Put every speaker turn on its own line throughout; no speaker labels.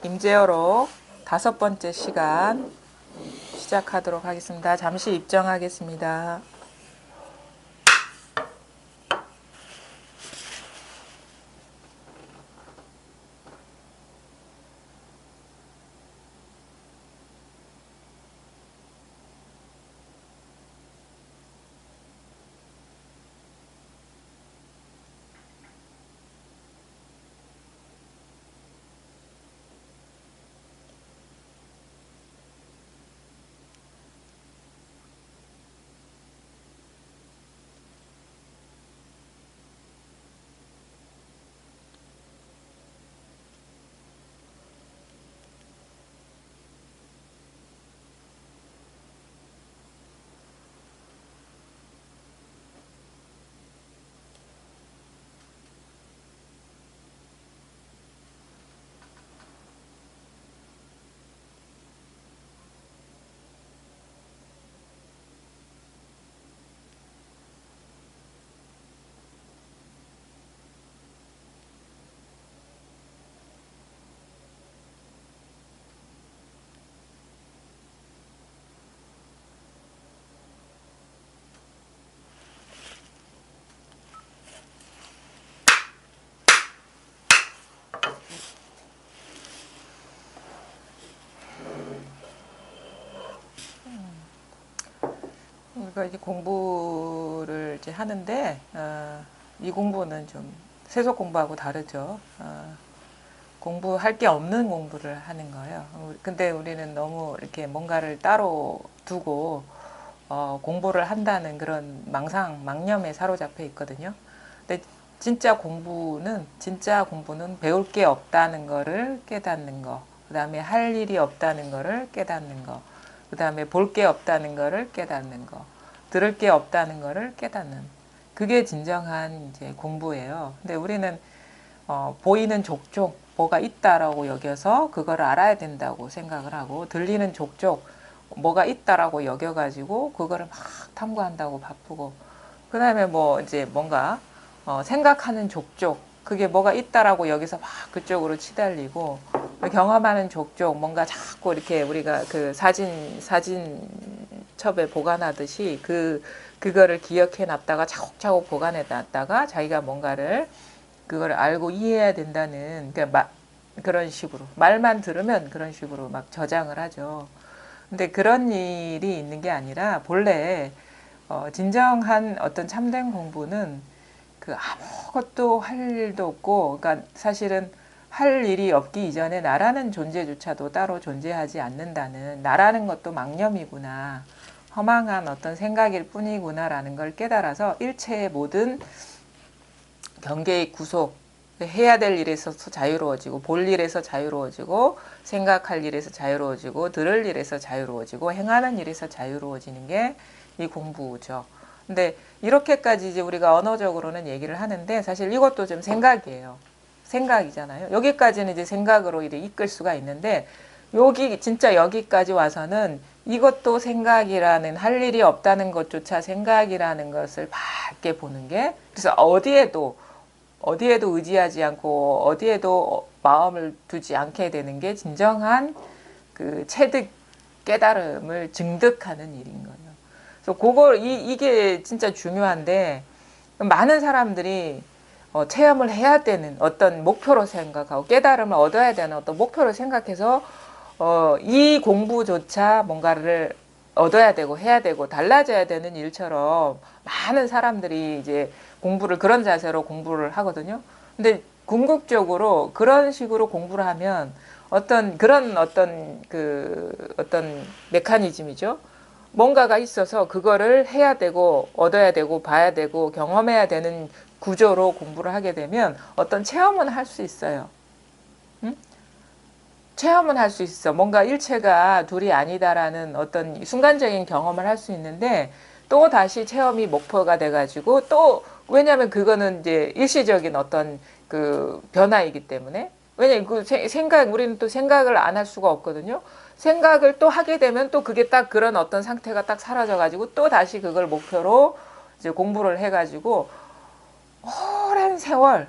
임제어록 5번째 시간 시작하도록 하겠습니다. 잠시 입정하겠습니다. 우리가 이제 공부를 이제 하는데 이 공부는 좀 세속 공부하고 다르죠. 공부할 게 없는 공부를 하는 거예요. 근데 우리는 너무 이렇게 뭔가를 따로 두고 공부를 한다는 그런 망념에 사로잡혀 있거든요. 근데 진짜 공부는 배울 게 없다는 거를 깨닫는 거, 그 다음에 할 일이 없다는 거를 깨닫는 거, 그 다음에 볼 게 없다는 거를 깨닫는 거, 들을 게 없다는 거를 깨닫는, 그게 진정한 이제 공부예요. 근데 우리는 보이는 족족 뭐가 있다라고 여겨서 그걸 알아야 된다고 생각을 하고, 들리는 족족 뭐가 있다라고 여겨가지고 그거를 막 탐구한다고 바쁘고, 그 다음에 뭐 이제 뭔가 생각하는 족족, 그게 뭐가 있다라고 여기서 막 그쪽으로 치달리고, 경험하는 족족 뭔가 자꾸 이렇게 우리가 그 사진첩에 보관하듯이 그거를 기억해 놨다가 차곡차곡 보관해 놨다가 자기가 뭔가를 그걸 알고 이해해야 된다는 그런 식으로 말만 들으면 그런 식으로 막 저장을 하죠. 근데 그런 일이 있는 게 아니라 본래 진정한 어떤 참된 공부는 그 아무것도 할 일도 없고, 그러니까 사실은 할 일이 없기 이전에 나라는 존재조차도 따로 존재하지 않는다는, 나라는 것도 망념이구나, 허망한 어떤 생각일 뿐이구나라는 걸 깨달아서 일체의 모든 경계의 구속, 해야 될 일에서 자유로워지고, 볼 일에서 자유로워지고, 생각할 일에서 자유로워지고, 들을 일에서 자유로워지고, 행하는 일에서 자유로워지는 게 이 공부죠. 근데 이렇게까지 이제 우리가 언어적으로는 얘기를 하는데, 사실 이것도 좀 생각이에요. 생각이잖아요. 여기까지는 이제 생각으로 이렇게 이끌 수가 있는데, 진짜 여기까지 와서는 이것도 생각이라는, 할 일이 없다는 것조차 생각이라는 것을 밝게 보는 게, 그래서 어디에도 의지하지 않고 어디에도 마음을 두지 않게 되는 게 진정한 그 체득, 깨달음을 증득하는 일인 거예요. 그래서 이게 진짜 중요한데, 많은 사람들이 체험을 해야 되는 어떤 목표로 생각하고, 깨달음을 얻어야 되는 어떤 목표로 생각해서 이 공부조차 뭔가를 얻어야 되고 해야 되고 달라져야 되는 일처럼 많은 사람들이 이제 그런 자세로 공부를 하거든요. 근데 궁극적으로 그런 식으로 공부를 하면 어떤 메커니즘이죠. 뭔가가 있어서 그거를 해야 되고 얻어야 되고 봐야 되고 경험해야 되는 구조로 공부를 하게 되면 어떤 체험은 할 수 있어요. 응? 체험은 할 수 있어. 뭔가 일체가 둘이 아니다라는 어떤 순간적인 경험을 할 수 있는데, 또 다시 체험이 목표가 돼가지고, 또 왜냐하면 그거는 이제 일시적인 어떤 그 변화이기 때문에, 왜냐면 우리는 또 생각을 안 할 수가 없거든요. 생각을 또 하게 되면 또 그게 딱 그런 어떤 상태가 딱 사라져가지고 또 다시 그걸 목표로 이제 공부를 해가지고 오랜 세월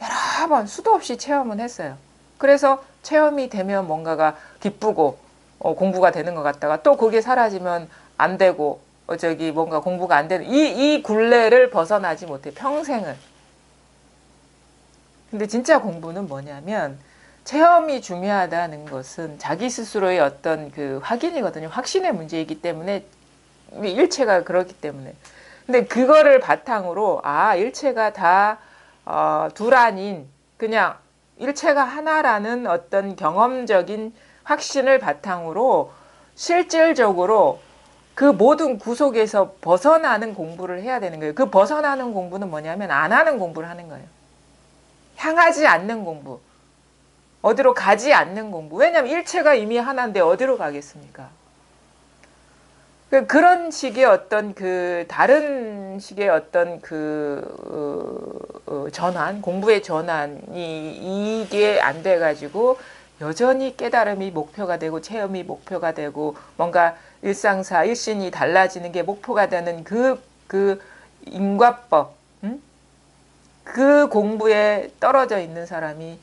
여러 번 수도 없이 체험은 했어요. 그래서 체험이 되면 뭔가가 기쁘고 공부가 되는 것 같다가 또 그게 사라지면 안 되고 저기 뭔가 공부가 안 되는 이 굴레를 벗어나지 못해 평생을. 근데 진짜 공부는 뭐냐면 체험이 중요하다는 것은 자기 스스로의 어떤 그 확인이거든요. 확신의 문제이기 때문에 일체가 그렇기 때문에. 근데 그거를 바탕으로 일체가 다 둘 아닌 그냥 일체가 하나라는 어떤 경험적인 확신을 바탕으로 실질적으로 그 모든 구속에서 벗어나는 공부를 해야 되는 거예요. 그 벗어나는 공부는 뭐냐면 안 하는 공부를 하는 거예요. 향하지 않는 공부. 어디로 가지 않는 공부. 왜냐하면 일체가 이미 하나인데 어디로 가겠습니까? 그런 식의 어떤 그 다른 식의 어떤 그 전환, 공부의 전환이 이게 안 돼가지고 여전히 깨달음이 목표가 되고 체험이 목표가 되고 뭔가 일상사 일신이 달라지는 게 목표가 되는 그 인과법, 그 공부에 떨어져 있는 사람이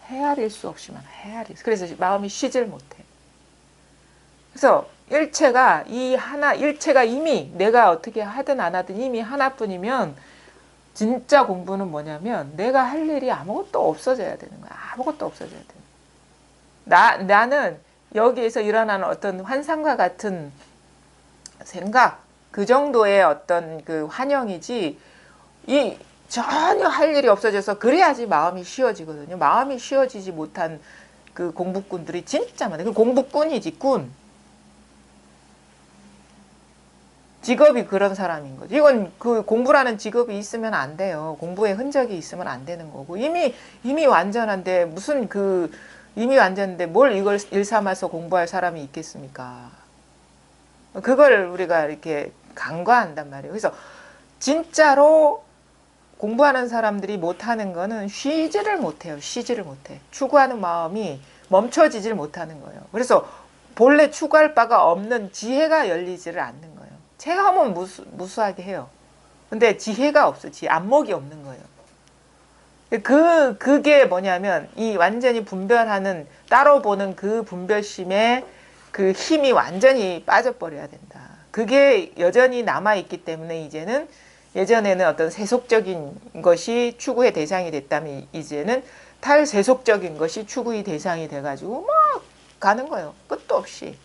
헤아릴 수 없이 많아. 헤아릴. 그래서 마음이 쉬질 못해. 그래서 일체가 이 하나, 일체가 이미 내가 어떻게 하든 안 하든 이미 하나뿐이면 진짜 공부는 뭐냐면 내가 할 일이 아무것도 없어져야 되는 거야. 아무것도 없어져야 돼. 나는 여기에서 일어나는 어떤 환상과 같은 생각, 그 정도의 어떤 그 환영이지 이 전혀 할 일이 없어져서 그래야지 마음이 쉬워지거든요. 마음이 쉬워지지 못한 그 공부꾼들이 진짜 많아요. 그 공부꾼이지 꾼. 직업이 그런 사람인 거죠. 이건 그 공부라는 직업이 있으면 안 돼요. 공부의 흔적이 있으면 안 되는 거고 이미 완전한데 무슨 이미 완전한데 뭘 이걸 일삼아서 공부할 사람이 있겠습니까? 그걸 우리가 이렇게 간과한단 말이에요. 그래서 진짜로 공부하는 사람들이 못하는 거는 쉬지를 못해요. 쉬지를 못해. 추구하는 마음이 멈춰지질 못하는 거예요. 그래서 본래 추구할 바가 없는 지혜가 열리지를 않는 거예요. 체험은 무수하게 해요. 근데 지혜가 없어. 안목이 없는 거예요. 그게 뭐냐면 이 완전히 분별하는 따로 보는 그 분별심에 그 힘이 완전히 빠져버려야 된다. 그게 여전히 남아있기 때문에 이제는 예전에는 어떤 세속적인 것이 추구의 대상이 됐다면 이제는 탈세속적인 것이 추구의 대상이 돼가지고 막 가는 거예요. 끝도 없이.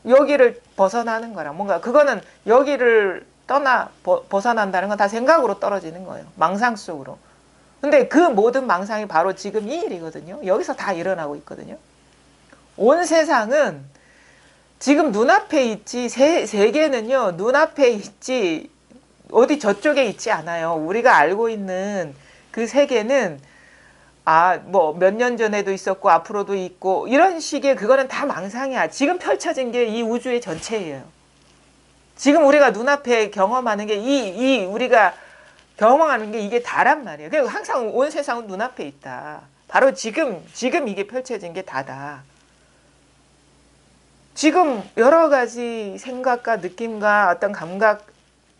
여기를 벗어나는 거라 뭔가 그거는 여기를 벗어난다는 건 다 생각으로 떨어지는 거예요. 망상 속으로. 근데 그 모든 망상이 바로 지금 이 일이거든요. 여기서 다 일어나고 있거든요. 온 세상은 지금 눈앞에 있지 세계는요. 눈앞에 있지 어디 저쪽에 있지 않아요. 우리가 알고 있는 그 세계는 뭐 몇 년 전에도 있었고 앞으로도 있고 이런 식의 그거는 다 망상이야. 지금 펼쳐진 게 이 우주의 전체예요. 지금 우리가 눈앞에 경험하는 게 이 우리가 경험하는 게 이게 다란 말이에요. 그리고 항상 온 세상은 눈앞에 있다. 바로 지금 이게 펼쳐진 게 다다. 지금 여러 가지 생각과 느낌과 어떤 감각,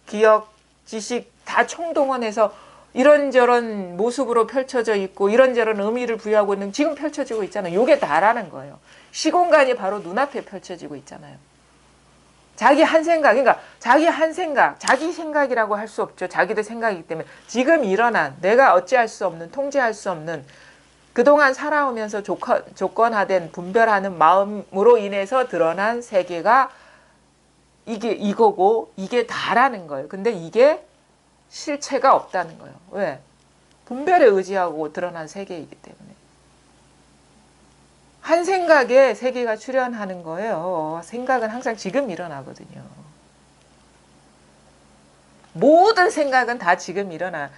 기억, 지식 다 총동원해서 이런저런 모습으로 펼쳐져 있고 이런저런 의미를 부여하고 있는 지금 펼쳐지고 있잖아요. 이게 다라는 거예요. 시공간이 바로 눈앞에 펼쳐지고 있잖아요. 자기 한 생각, 그러니까 자기 한 생각, 자기 생각이라고 할 수 없죠. 자기도 생각이기 때문에 지금 일어난 내가 어찌할 수 없는, 통제할 수 없는 그동안 살아오면서 조건화된 분별하는 마음으로 인해서 드러난 세계가 이게 이거고 이게 다라는 거예요. 근데 이게 실체가 없다는 거예요. 왜? 분별에 의지하고 드러난 세계이기 때문에. 한 생각에 세계가 출현하는 거예요. 생각은 항상 지금 일어나거든요. 모든 생각은 다 지금 일어나.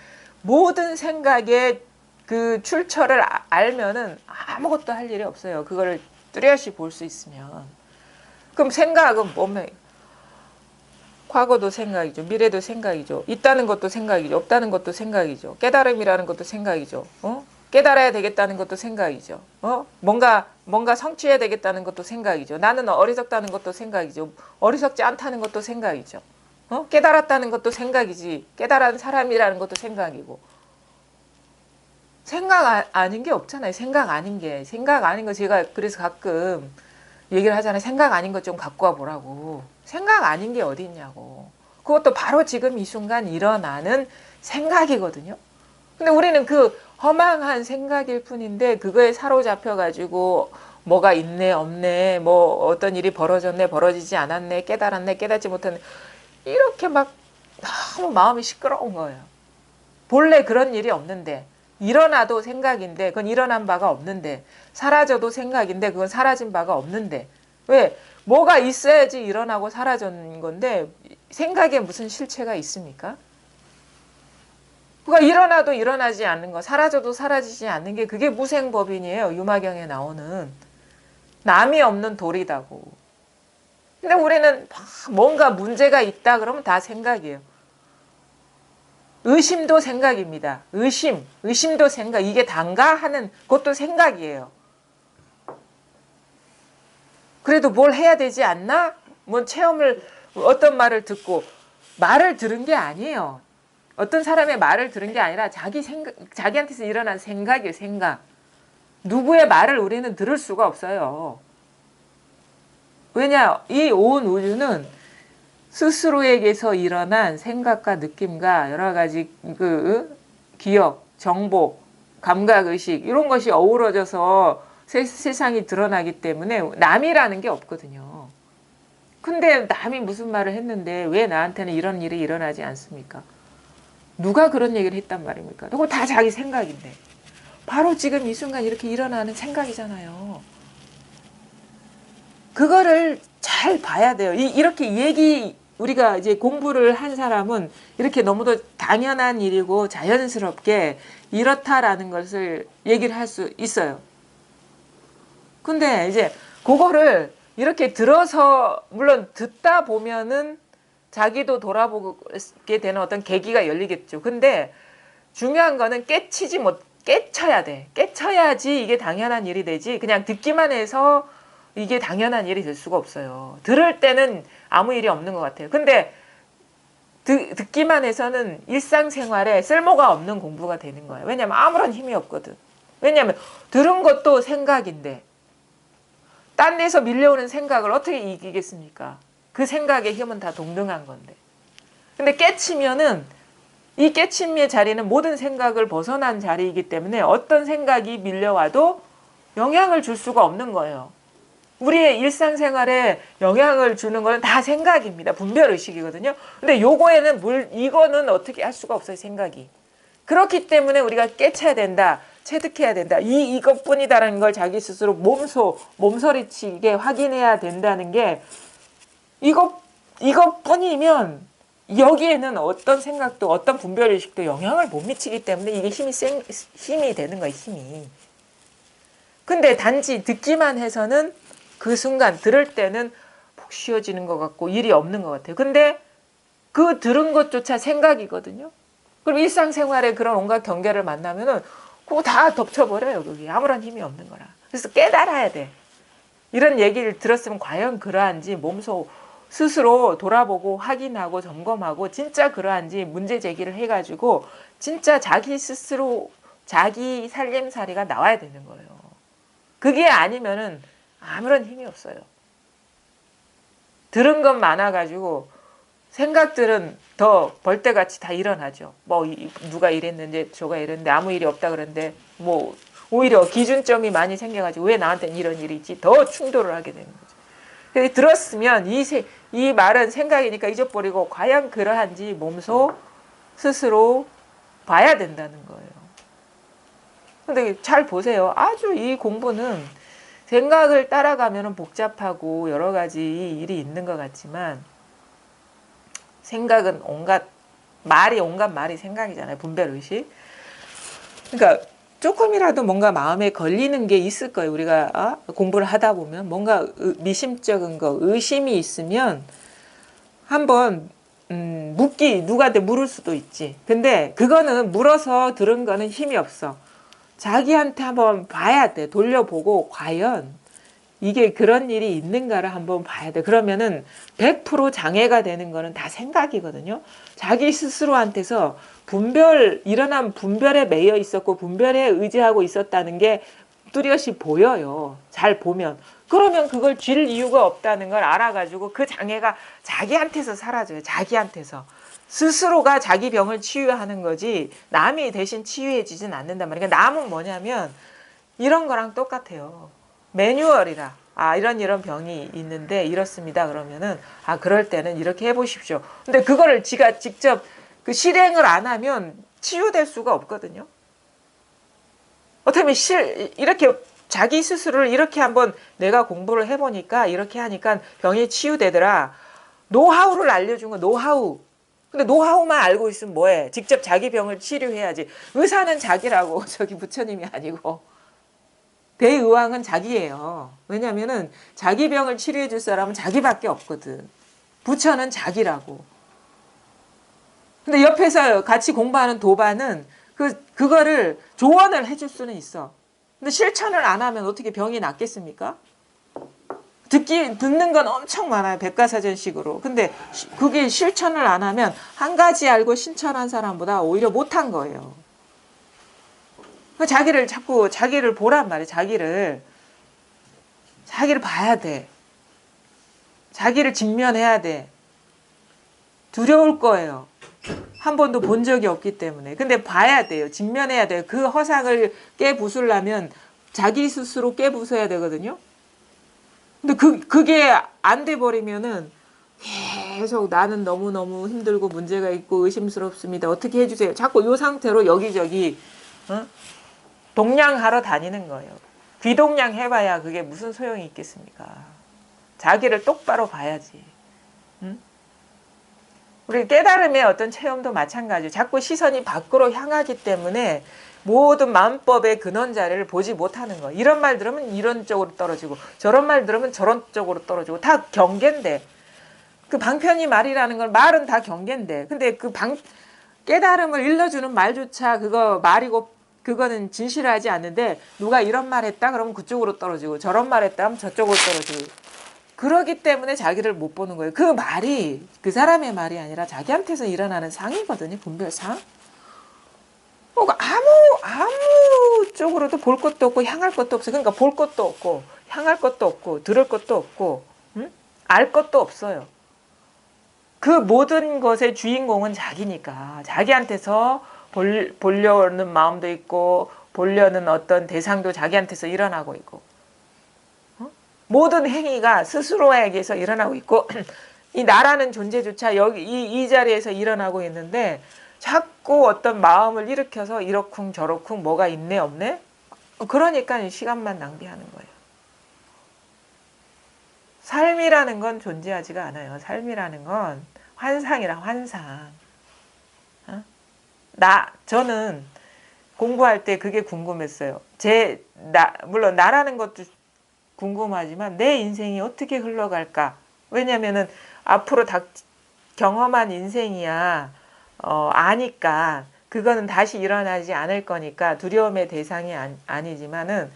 모든 생각의 그 출처를 알면은 아무것도 할 일이 없어요. 그거를 뚜렷이 볼 수 있으면. 그럼 생각은 뭐면 과거도 생각이죠. 미래도 생각이죠. 있다는 것도 생각이죠. 없다는 것도 생각이죠. 깨달음이라는 것도 생각이죠. 깨달아야 되겠다는 것도 생각이죠. 뭔가 성취해야 되겠다는 것도 생각이죠. 나는 어리석다는 것도 생각이죠. 어리석지 않다는 것도 생각이죠. 깨달았다는 것도 생각이지. 깨달은 사람이라는 것도 생각이고. 아닌 게 없잖아요. 생각 아닌 게. 생각 아닌 거 제가 그래서 가끔 얘기를 하잖아요. 생각 아닌 것 좀 갖고 와 보라고. 생각 아닌 게 어디 있냐고. 그것도 바로 지금 이 순간 일어나는 생각이거든요. 근데 우리는 그 허망한 생각일 뿐인데 그거에 사로잡혀 가지고 뭐가 있네 없네 뭐 어떤 일이 벌어졌네 벌어지지 않았네 깨달았네 깨닫지 못했네 이렇게 막 너무 마음이 시끄러운 거예요. 본래 그런 일이 없는데 일어나도 생각인데 그건 일어난 바가 없는데 사라져도 생각인데 그건 사라진 바가 없는데 왜? 뭐가 있어야지 일어나고 사라진 건데 생각에 무슨 실체가 있습니까? 그러니까 일어나도 일어나지 않는 거 사라져도 사라지지 않는 게 그게 무생법인이에요. 유마경에 나오는 남이 없는 도리다고. 근데 우리는 뭔가 문제가 있다 그러면 다 생각이에요. 의심도 생각입니다. 의심도 생각. 이게 단가 하는 그것도 생각이에요. 그래도 뭘 해야 되지 않나? 뭐 체험을 어떤 말을 듣고 말을 들은 게 아니에요. 어떤 사람의 말을 들은 게 아니라 자기한테서 일어난 생각이에요. 생각. 누구의 말을 우리는 들을 수가 없어요. 왜냐? 이 온 우주는 스스로에게서 일어난 생각과 느낌과 여러 가지 그 기억, 정보, 감각의식 이런 것이 어우러져서 세상이 드러나기 때문에 남이라는 게 없거든요. 근데 남이 무슨 말을 했는데 왜 나한테는 이런 일이 일어나지 않습니까? 누가 그런 얘기를 했단 말입니까? 그거 다 자기 생각인데. 바로 지금 이 순간 이렇게 일어나는 생각이잖아요. 그거를 잘 봐야 돼요. 이렇게 우리가 이제 공부를 한 사람은 이렇게 너무도 당연한 일이고 자연스럽게 이렇다라는 것을 얘기를 할 수 있어요. 근데 이제 그거를 이렇게 들어서 물론 듣다 보면은 자기도 돌아보게 되는 어떤 계기가 열리겠죠. 근데 중요한 거는 깨쳐야 돼. 깨쳐야지 이게 당연한 일이 되지. 그냥 듣기만 해서 이게 당연한 일이 될 수가 없어요. 들을 때는 아무 일이 없는 것 같아요. 근데 듣기만 해서는 일상생활에 쓸모가 없는 공부가 되는 거예요. 왜냐하면 아무런 힘이 없거든. 왜냐하면 들은 것도 생각인데 딴 데서 밀려오는 생각을 어떻게 이기겠습니까? 그 생각의 힘은 다 동등한 건데. 근데 깨치면은 이 깨침의 자리는 모든 생각을 벗어난 자리이기 때문에 어떤 생각이 밀려와도 영향을 줄 수가 없는 거예요. 우리의 일상생활에 영향을 주는 건 다 생각입니다. 분별의식이거든요. 근데 이거는 어떻게 할 수가 없어요, 생각이. 그렇기 때문에 우리가 깨쳐야 된다, 체득해야 된다. 이것뿐이다라는 걸 자기 스스로 몸서리치게 확인해야 된다는 게 이것뿐이면 여기에는 어떤 생각도 어떤 분별의식도 영향을 못 미치기 때문에 이게 힘이 되는 거예요, 힘이. 근데 단지 듣기만 해서는 그 순간 들을 때는 푹 쉬어지는 것 같고 일이 없는 것 같아요. 근데 그 들은 것조차 생각이거든요. 그럼 일상생활에 그런 온갖 경계를 만나면은 그거 다 덮쳐버려요. 그게 아무런 힘이 없는 거라. 그래서 깨달아야 돼. 이런 얘기를 들었으면 과연 그러한지 몸소 스스로 돌아보고 확인하고 점검하고 진짜 그러한지 문제 제기를 해가지고 진짜 자기 스스로 자기 살림살이가 나와야 되는 거예요. 그게 아니면은 아무런 힘이 없어요. 들은 것 많아가지고 생각들은 더 벌떼같이 다 일어나죠. 뭐 누가 이랬는데 저가 이랬는데 아무 일이 없다 그랬는데 뭐 오히려 기준점이 많이 생겨가지고 왜 나한테는 이런 일이 있지 더 충돌을 하게 되는 거죠. 그래서 들었으면 이 말은 생각이니까 잊어버리고 과연 그러한지 몸소 스스로 봐야 된다는 거예요. 근데 잘 보세요. 아주 이 공부는 생각을 따라가면 복잡하고 여러 가지 일이 있는 것 같지만 생각은 온갖 말이 생각이잖아요. 분별의식. 그러니까 조금이라도 뭔가 마음에 걸리는 게 있을 거예요. 우리가 공부를 하다 보면 뭔가 미심쩍은 거, 의심이 있으면 한번 누구한테 물을 수도 있지. 근데 그거는 물어서 들은 거는 힘이 없어. 자기한테 한번 봐야 돼. 돌려보고 과연 이게 그런 일이 있는가를 한번 봐야 돼. 그러면은 100% 장애가 되는 거는 다 생각이거든요. 자기 스스로한테서 일어난 분별에 매여 있었고 분별에 의지하고 있었다는 게 뚜렷이 보여요. 잘 보면. 그러면 그걸 쥘 이유가 없다는 걸 알아가지고 그 장애가 자기한테서 사라져요. 자기한테서. 스스로가 자기 병을 치유하는 거지 남이 대신 치유해지진 않는단 말이에요. 그러니까 남은 뭐냐면 이런 거랑 똑같아요. 매뉴얼이라. 아, 이런 병이 있는데 이렇습니다. 그러면은 아, 그럴 때는 이렇게 해보십시오. 근데 그거를 지가 직접 그 실행을 안 하면 치유될 수가 없거든요. 어떻게 이렇게 자기 스스로를 이렇게 한번 내가 공부를 해보니까 이렇게 하니까 병이 치유되더라. 노하우를 알려준 거 노하우. 근데 노하우만 알고 있으면 뭐해? 직접 자기 병을 치료해야지. 의사는 자기라고 저기 부처님이 아니고 대의왕은 자기예요. 왜냐면은 자기 병을 치료해 줄 사람은 자기밖에 없거든. 부처는 자기라고. 근데 옆에서 같이 공부하는 도반은 그거를 조언을 해줄 수는 있어. 근데 실천을 안 하면 어떻게 병이 낫겠습니까? 듣는 건 엄청 많아요. 백과사전식으로. 근데 그게 실천을 안 하면 한 가지 알고 실천한 사람보다 오히려 못한 거예요. 자기를 보란 말이에요. 자기를 봐야 돼. 자기를 직면해야 돼. 두려울 거예요. 한 번도 본 적이 없기 때문에. 근데 봐야 돼요. 직면해야 돼요. 그 허상을 깨부수려면 자기 스스로 깨부숴야 되거든요. 근데 그게 안 돼 버리면은 계속 나는 너무너무 힘들고 문제가 있고 의심스럽습니다. 어떻게 해주세요. 자꾸 이 상태로 여기저기 동냥하러 다니는 거예요. 귀동냥 해봐야 그게 무슨 소용이 있겠습니까? 자기를 똑바로 봐야지. 응? 우리 깨달음의 어떤 체험도 마찬가지예요. 자꾸 시선이 밖으로 향하기 때문에 모든 마음법의 근원 자리를 보지 못하는 거예요. 이런 말 들으면 이런 쪽으로 떨어지고 저런 말 들으면 저런 쪽으로 떨어지고 다 경계인데 그 방편이 말이라는 건 말은 다 경계인데 근데 깨달음을 일러주는 말조차 그거 말이고 그거는 진실하지 않는데 누가 이런 말 했다 그러면 그쪽으로 떨어지고 저런 말 했다 하면 저쪽으로 떨어지고 그러기 때문에 자기를 못 보는 거예요. 그 말이 그 사람의 말이 아니라 자기한테서 일어나는 상이거든요. 분별상. 아무 쪽으로도 볼 것도 없고 향할 것도 없어요. 그러니까 볼 것도 없고 향할 것도 없고 들을 것도 없고 알 것도 없어요. 그 모든 것의 주인공은 자기니까 자기한테서 보려는 마음도 있고 보려는 어떤 대상도 자기한테서 일어나고 있고 모든 행위가 스스로에게서 일어나고 있고 이 나라는 존재조차 여기 이 자리에서 일어나고 있는데 자꾸 어떤 마음을 일으켜서 이러쿵 저러쿵 뭐가 있네 없네 그러니까 시간만 낭비하는 거예요. 삶이라는 건 존재하지가 않아요. 삶이라는 건 환상이라 환상. 저는 공부할 때 그게 궁금했어요. 물론 나라는 것도 궁금하지만 내 인생이 어떻게 흘러갈까? 왜냐면은 앞으로 경험한 인생이야 아니까 그거는 다시 일어나지 않을 거니까 두려움의 대상이 아니지만은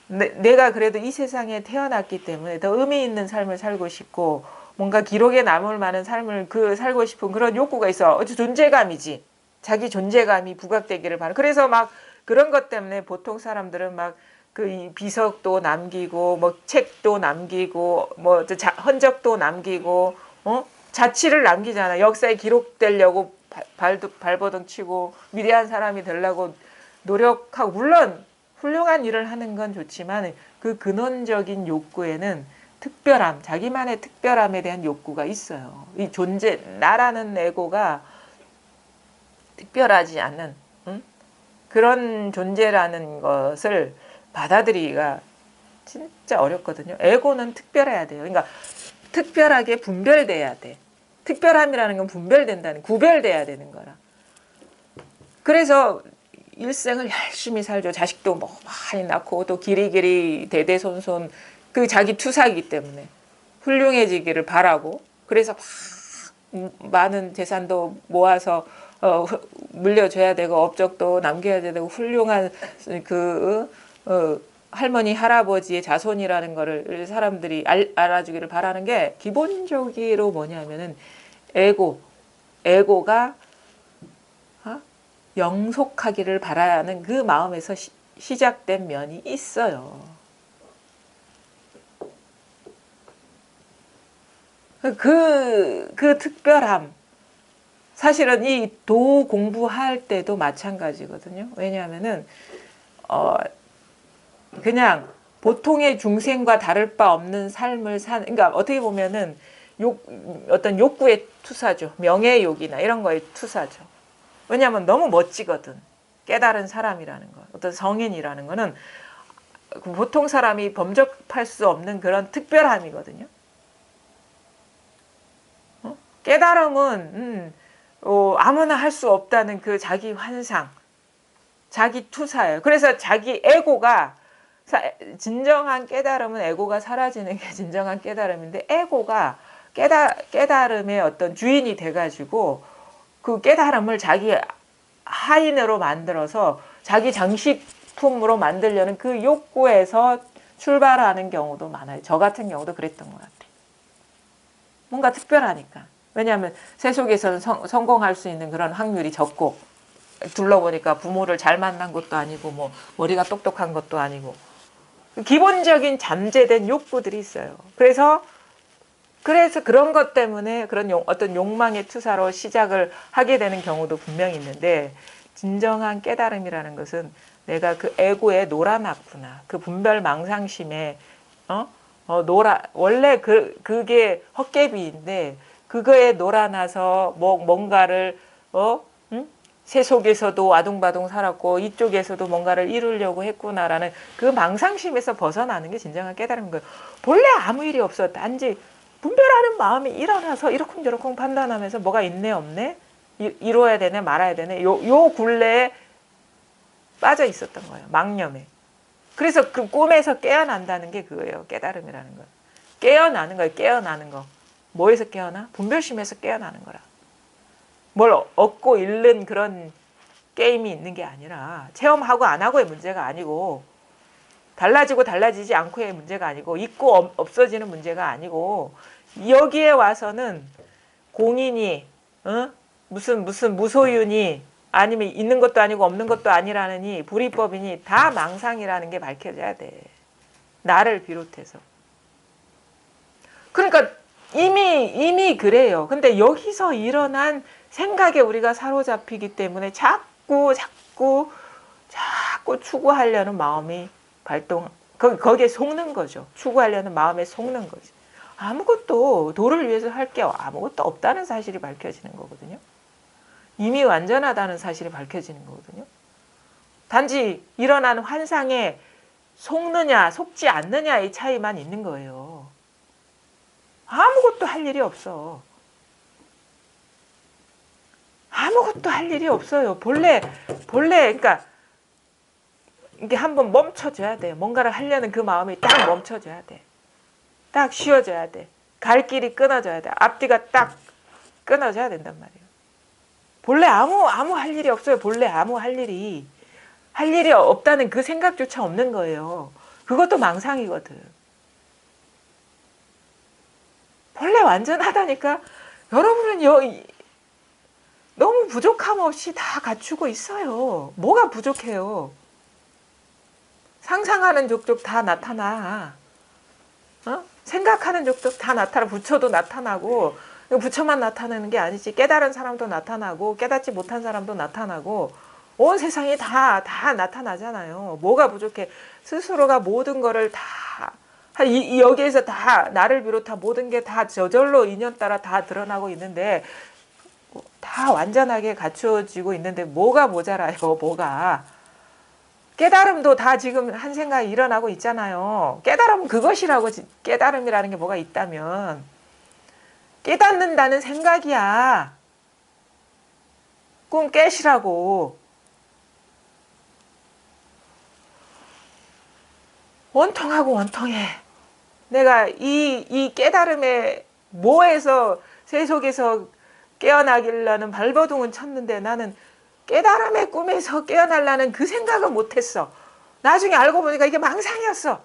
내가 그래도 이 세상에 태어났기 때문에 더 의미 있는 삶을 살고 싶고 뭔가 기록에 남을 만한 삶을 살고 싶은 그런 욕구가 있어. 어째 존재감이지. 자기 존재감이 부각되기를 바라. 그래서 막 그런 것 때문에 보통 사람들은 막 그 비석도 남기고 뭐 책도 남기고 뭐 흔적도 남기고 자취를 남기잖아. 역사에 기록되려고 발버둥 치고 위대한 사람이 되려고 노력하고 물론 훌륭한 일을 하는 건 좋지만 그 근원적인 욕구에는 특별함, 자기만의 특별함에 대한 욕구가 있어요. 이 나라는 에고가 특별하지 않은 그런 존재라는 것을 받아들이기가 진짜 어렵거든요. 에고는 특별해야 돼요. 그러니까 특별하게 분별돼야 돼. 특별함이라는 건 구별돼야 되는 거라. 그래서 일생을 열심히 살죠. 자식도 뭐 많이 낳고 또 길이길이 대대손손 그 자기 투사이기 때문에 훌륭해지기를 바라고 그래서 막 많은 재산도 모아서 물려줘야 되고 업적도 남겨야 되고 훌륭한 할머니 할아버지의 자손이라는 거를 사람들이 알아주기를 바라는 게 기본적으로 뭐냐면은 에고가 영속하기를 바라는 그 마음에서 시작된 면이 있어요. 그 특별함. 사실은 이 도 공부할 때도 마찬가지거든요. 왜냐하면은, 그냥 보통의 중생과 다를 바 없는 삶을 사는, 그러니까 어떻게 보면은 어떤 욕구의 투사죠. 명예욕이나 이런 거의 투사죠. 왜냐하면 너무 멋지거든. 깨달은 사람이라는 것, 어떤 성인이라는 거는 보통 사람이 범접할 수 없는 그런 특별함이거든요. 깨달음은 아무나 할 수 없다는 그 자기 환상, 자기 투사예요. 그래서 자기 에고가, 진정한 깨달음은 에고가 사라지는 게 진정한 깨달음인데, 에고가 깨달음의 어떤 주인이 돼가지고 그 깨달음을 자기 하인으로 만들어서 자기 장식품으로 만들려는 그 욕구에서 출발하는 경우도 많아요. 저 같은 경우도 그랬던 것 같아요. 뭔가 특별하니까. 왜냐하면 세속에서는 성공할 수 있는 그런 확률이 적고, 둘러보니까 부모를 잘 만난 것도 아니고 뭐 머리가 똑똑한 것도 아니고 기본적인 잠재된 욕구들이 있어요. 그래서 그런 것 때문에 그런 어떤 욕망의 투사로 시작을 하게 되는 경우도 분명히 있는데, 진정한 깨달음이라는 것은 내가 그 에고에 놀아났구나. 그 분별망상심에 원래 그게 헛개비인데 그거에 놀아나서 뭔가를 세속에서도 아둥바둥 살았고 이쪽에서도 뭔가를 이루려고 했구나라는 그 망상심에서 벗어나는 게 진정한 깨달음인 거예요. 본래 아무 일이 없어. 단지 분별하는 마음이 일어나서 이러쿵저러쿵 판단하면서 뭐가 있네 없네, 이루어야 되네 말아야 되네, 요 굴레에 빠져 있었던 거예요. 망념에. 그래서 그 꿈에서 깨어난다는 게 그거예요. 깨달음이라는 거. 깨어나는 거예요. 깨어나는 거. 뭐에서 깨어나? 분별심에서 깨어나는 거라. 뭘 얻고 잃는 그런 게임이 있는 게 아니라, 체험하고 안 하고의 문제가 아니고, 달라지고 달라지지 않고의 문제가 아니고, 있고 없어지는 문제가 아니고, 여기에 와서는 공인이 무슨 무소유니, 아니면 있는 것도 아니고 없는 것도 아니라느니, 불이법이니 다 망상이라는 게 밝혀져야 돼. 나를 비롯해서. 그러니까 이미 그래요. 근데 여기서 일어난 생각에 우리가 사로잡히기 때문에 자꾸 추구하려는 마음이 거기에 속는 거죠. 추구하려는 마음에 속는 거죠. 아무것도 도를 위해서 할 게 아무것도 없다는 사실이 밝혀지는 거거든요. 이미 완전하다는 사실이 밝혀지는 거거든요. 단지 일어난 환상에 속느냐 속지 않느냐의 차이만 있는 거예요. 아무것도 할 일이 없어. 아무것도 할 일이 없어요. 본래 그러니까 이게 한번 멈춰줘야 돼요. 뭔가를 하려는 그 마음이 딱 멈춰줘야 돼. 딱 쉬어져야 돼. 갈 길이 끊어져야 돼. 앞뒤가 딱 끊어져야 된단 말이에요. 본래 아무 할 일이 없어요. 본래 아무 할 일이 없다는 그 생각조차 없는 거예요. 그것도 망상이거든. 본래 완전하다니까. 여러분은 너무 부족함 없이 다 갖추고 있어요. 뭐가 부족해요? 상상하는 족족 다 나타나. 생각하는 족족 다 나타나. 부처도 나타나고, 부처만 나타나는 게 아니지. 깨달은 사람도 나타나고, 깨닫지 못한 사람도 나타나고, 온 세상이 다 나타나잖아요. 뭐가 부족해? 스스로가 모든 거를 다, 여기에서 다, 나를 비롯한 모든 게 다 저절로 인연 따라 다 드러나고 있는데, 다 완전하게 갖추어지고 있는데 뭐가 모자라요? 뭐가? 깨달음도 다 지금 한 생각이 일어나고 있잖아요. 깨달음은 그것이라고. 깨달음이라는 게 뭐가 있다면 깨닫는다는 생각이야. 꿈 깨시라고. 원통하고 원통해. 내가 이 깨달음의 뭐에서 세속에서 깨어나기려는 발버둥은 쳤는데 나는 깨달음의 꿈에서 깨어나려는 그 생각은 못했어. 나중에 알고 보니까 이게 망상이었어.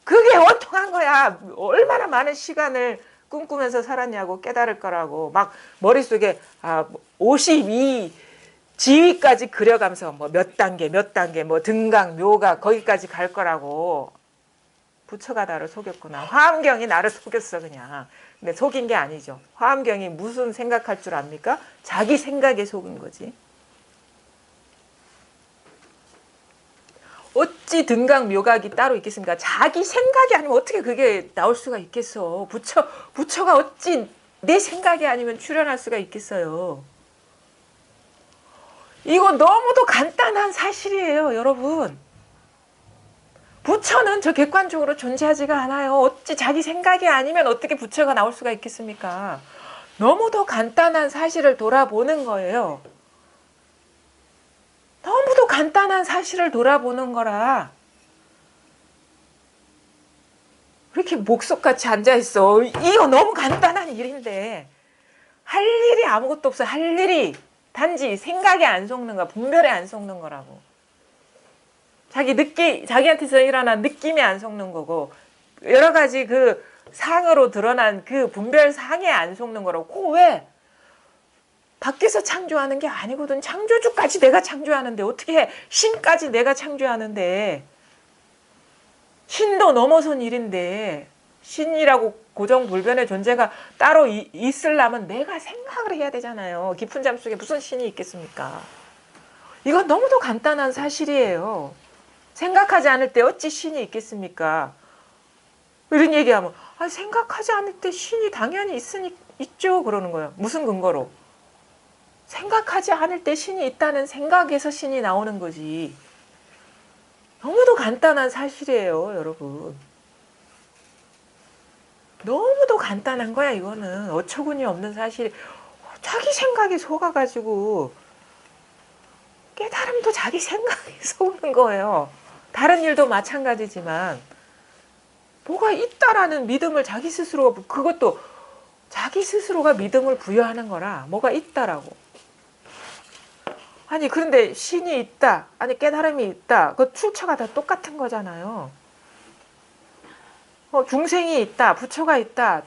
그게 원통한 거야. 얼마나 많은 시간을 꿈꾸면서 살았냐고. 깨달을 거라고. 막 머릿속에 52 지위까지 그려가면서 뭐 몇 단계 몇 단계 뭐 등강 묘가 거기까지 갈 거라고 부처가 나를 속였구나. 화엄경이 나를 속였어 그냥. 근데 속인 게 아니죠. 화엄경이 무슨 생각할 줄 압니까? 자기 생각에 속은 거지. 어찌 등강 묘각이 따로 있겠습니까? 자기 생각이 아니면 어떻게 그게 나올 수가 있겠어. 부처가 어찌 내 생각이 아니면 출현할 수가 있겠어요. 이거 너무도 간단한 사실이에요, 여러분. 부처는 저 객관적으로 존재하지가 않아요. 어찌 자기 생각이 아니면 어떻게 부처가 나올 수가 있겠습니까? 너무도 간단한 사실을 돌아보는 거예요. 너무도 간단한 사실을 돌아보는 거라. 왜 이렇게 목석같이 앉아있어? 이거 너무 간단한 일인데. 할 일이 아무것도 없어. 할 일이 단지 생각에 안 속는 거야. 분별에 안 속는 거라고. 자기한테서 일어난 느낌에 안 속는 거고, 여러 가지 그 상으로 드러난 그 분별상에 안 속는 거라고. 그거 왜? 밖에서 창조하는 게 아니거든. 창조주까지 내가 창조하는데 어떻게 해? 신까지 내가 창조하는데. 신도 넘어선 일인데 신이라고 고정불변의 존재가 따로 있으려면 내가 생각을 해야 되잖아요. 깊은 잠속에 무슨 신이 있겠습니까? 이건 너무도 간단한 사실이에요. 생각하지 않을 때 어찌 신이 있겠습니까? 이런 얘기하면 생각하지 않을 때 신이 당연히 있죠 그러는 거예요. 무슨 근거로? 생각하지 않을 때 신이 있다는 생각에서 신이 나오는 거지. 너무도 간단한 사실이에요, 여러분. 너무도 간단한 거야, 이거는. 어처구니 없는 사실. 자기 생각에 속아가지고 깨달음도 자기 생각에 속는 거예요. 다른 일도 마찬가지지만 뭐가 있다라는 믿음을 자기 스스로가, 그것도 자기 스스로가 믿음을 부여하는 거라. 뭐가 있다라고. 아니 그런데 신이 있다, 아니 깨달음이 있다, 그 출처가 다 똑같은 거잖아요. 중생이 있다, 부처가 있다,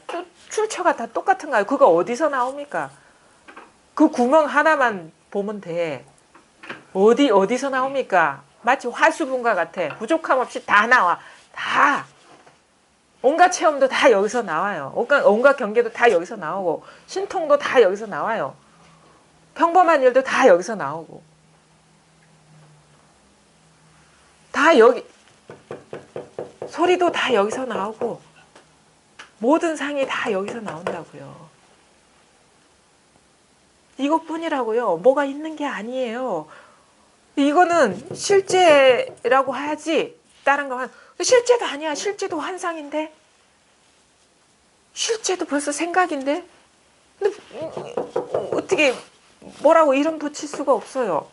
출처가 다 똑같은 거예요. 그거 어디서 나옵니까? 그 구멍 하나만 보면 돼. 어디서 나옵니까? 마치 화수분과 같아. 부족함 없이 다 나와. 다. 온갖 체험도 다 여기서 나와요. 온갖 경계도 다 여기서 나오고, 신통도 다 여기서 나와요. 평범한 일도 다 여기서 나오고. 다 여기, 소리도 다 여기서 나오고, 모든 상이 다 여기서 나온다고요. 이것뿐이라고요. 뭐가 있는 게 아니에요. 이거는 실제라고 해야지. 다른 거 실제도 아니야. 실제도 환상인데. 실제도 벌써 생각인데. 근데 어떻게 뭐라고 이름 붙일 수가 없어요.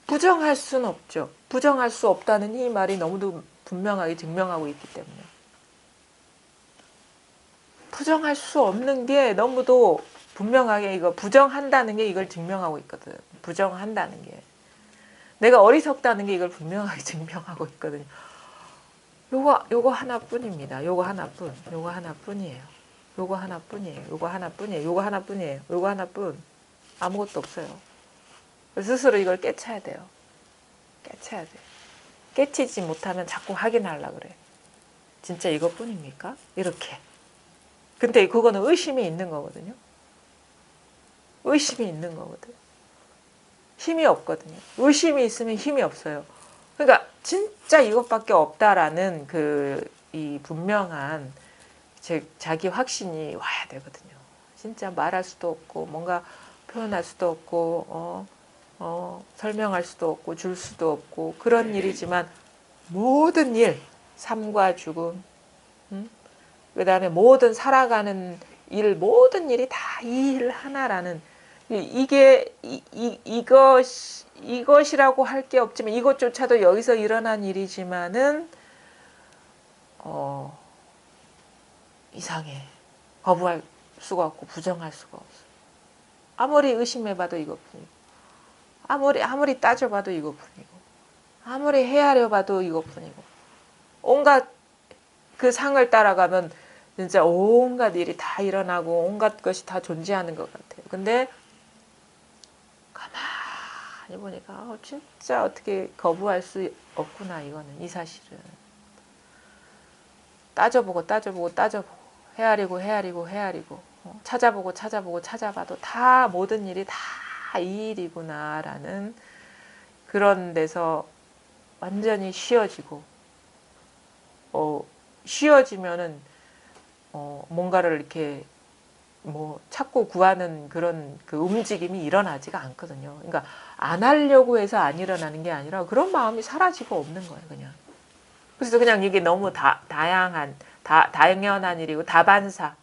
부정할 수는 없죠. 부정할 수 없다는 이 말이 너무도 분명하게 증명하고 있기 때문에. 부정할 수 없는 게 너무도 분명하게 이거 부정한다는 게 이걸 증명하고 있거든. 부정한다는 게. 내가 어리석다는 게 이걸 분명하게 증명하고 있거든요. 요거 하나뿐입니다. 요거 하나뿐. 요거 하나뿐이에요. 요거 하나뿐이에요. 요거 하나뿐이에요. 요거 하나뿐이에요. 요거 하나뿐. 아무것도 없어요. 스스로 이걸 깨쳐야 돼요. 깨쳐야 돼. 깨치지 못하면 자꾸 확인하려고 그래. 진짜 이것뿐입니까? 이렇게. 근데 그거는 의심이 있는 거거든요. 의심이 있는 거거든. 힘이 없거든요. 의심이 있으면 힘이 없어요. 그러니까 진짜 이것밖에 없다라는 이 분명한 자기 확신이 와야 되거든요. 진짜 말할 수도 없고 뭔가 표현할 수도 없고 설명할 수도 없고 줄 수도 없고 그런 일이지만 모든 일, 삶과 죽음, 그 다음에 모든 살아가는 일, 모든 일이 다 이 일 하나라는, 이게 이것이라고 할 게 없지만 이것조차도 여기서 일어난 일이지만은 이상해. 거부할 수가 없고 부정할 수가 없어. 아무리 의심해봐도 이것뿐이고, 아무리 따져봐도 이것뿐이고, 아무리 헤아려 봐도 이것뿐이고, 온갖 그 상을 따라가면 진짜 온갖 일이 다 일어나고 온갖 것이 다 존재하는 것 같아요. 근데 가만히 보니까 진짜 어떻게 거부할 수 없구나. 이거는 이 사실은 따져보고 헤아리고 찾아보고 찾아봐도 다 모든 일이 다 이 일이구나라는 그런 데서 완전히 쉬어지고 쉬어지면은 뭔가를 이렇게 뭐 찾고 구하는 그런 그 움직임이 일어나지가 않거든요. 그러니까 안 하려고 해서 안 일어나는 게 아니라 그런 마음이 사라지고 없는 거예요, 그냥. 그래서 그냥 이게 너무 다양한 당연한 일이고 다반사,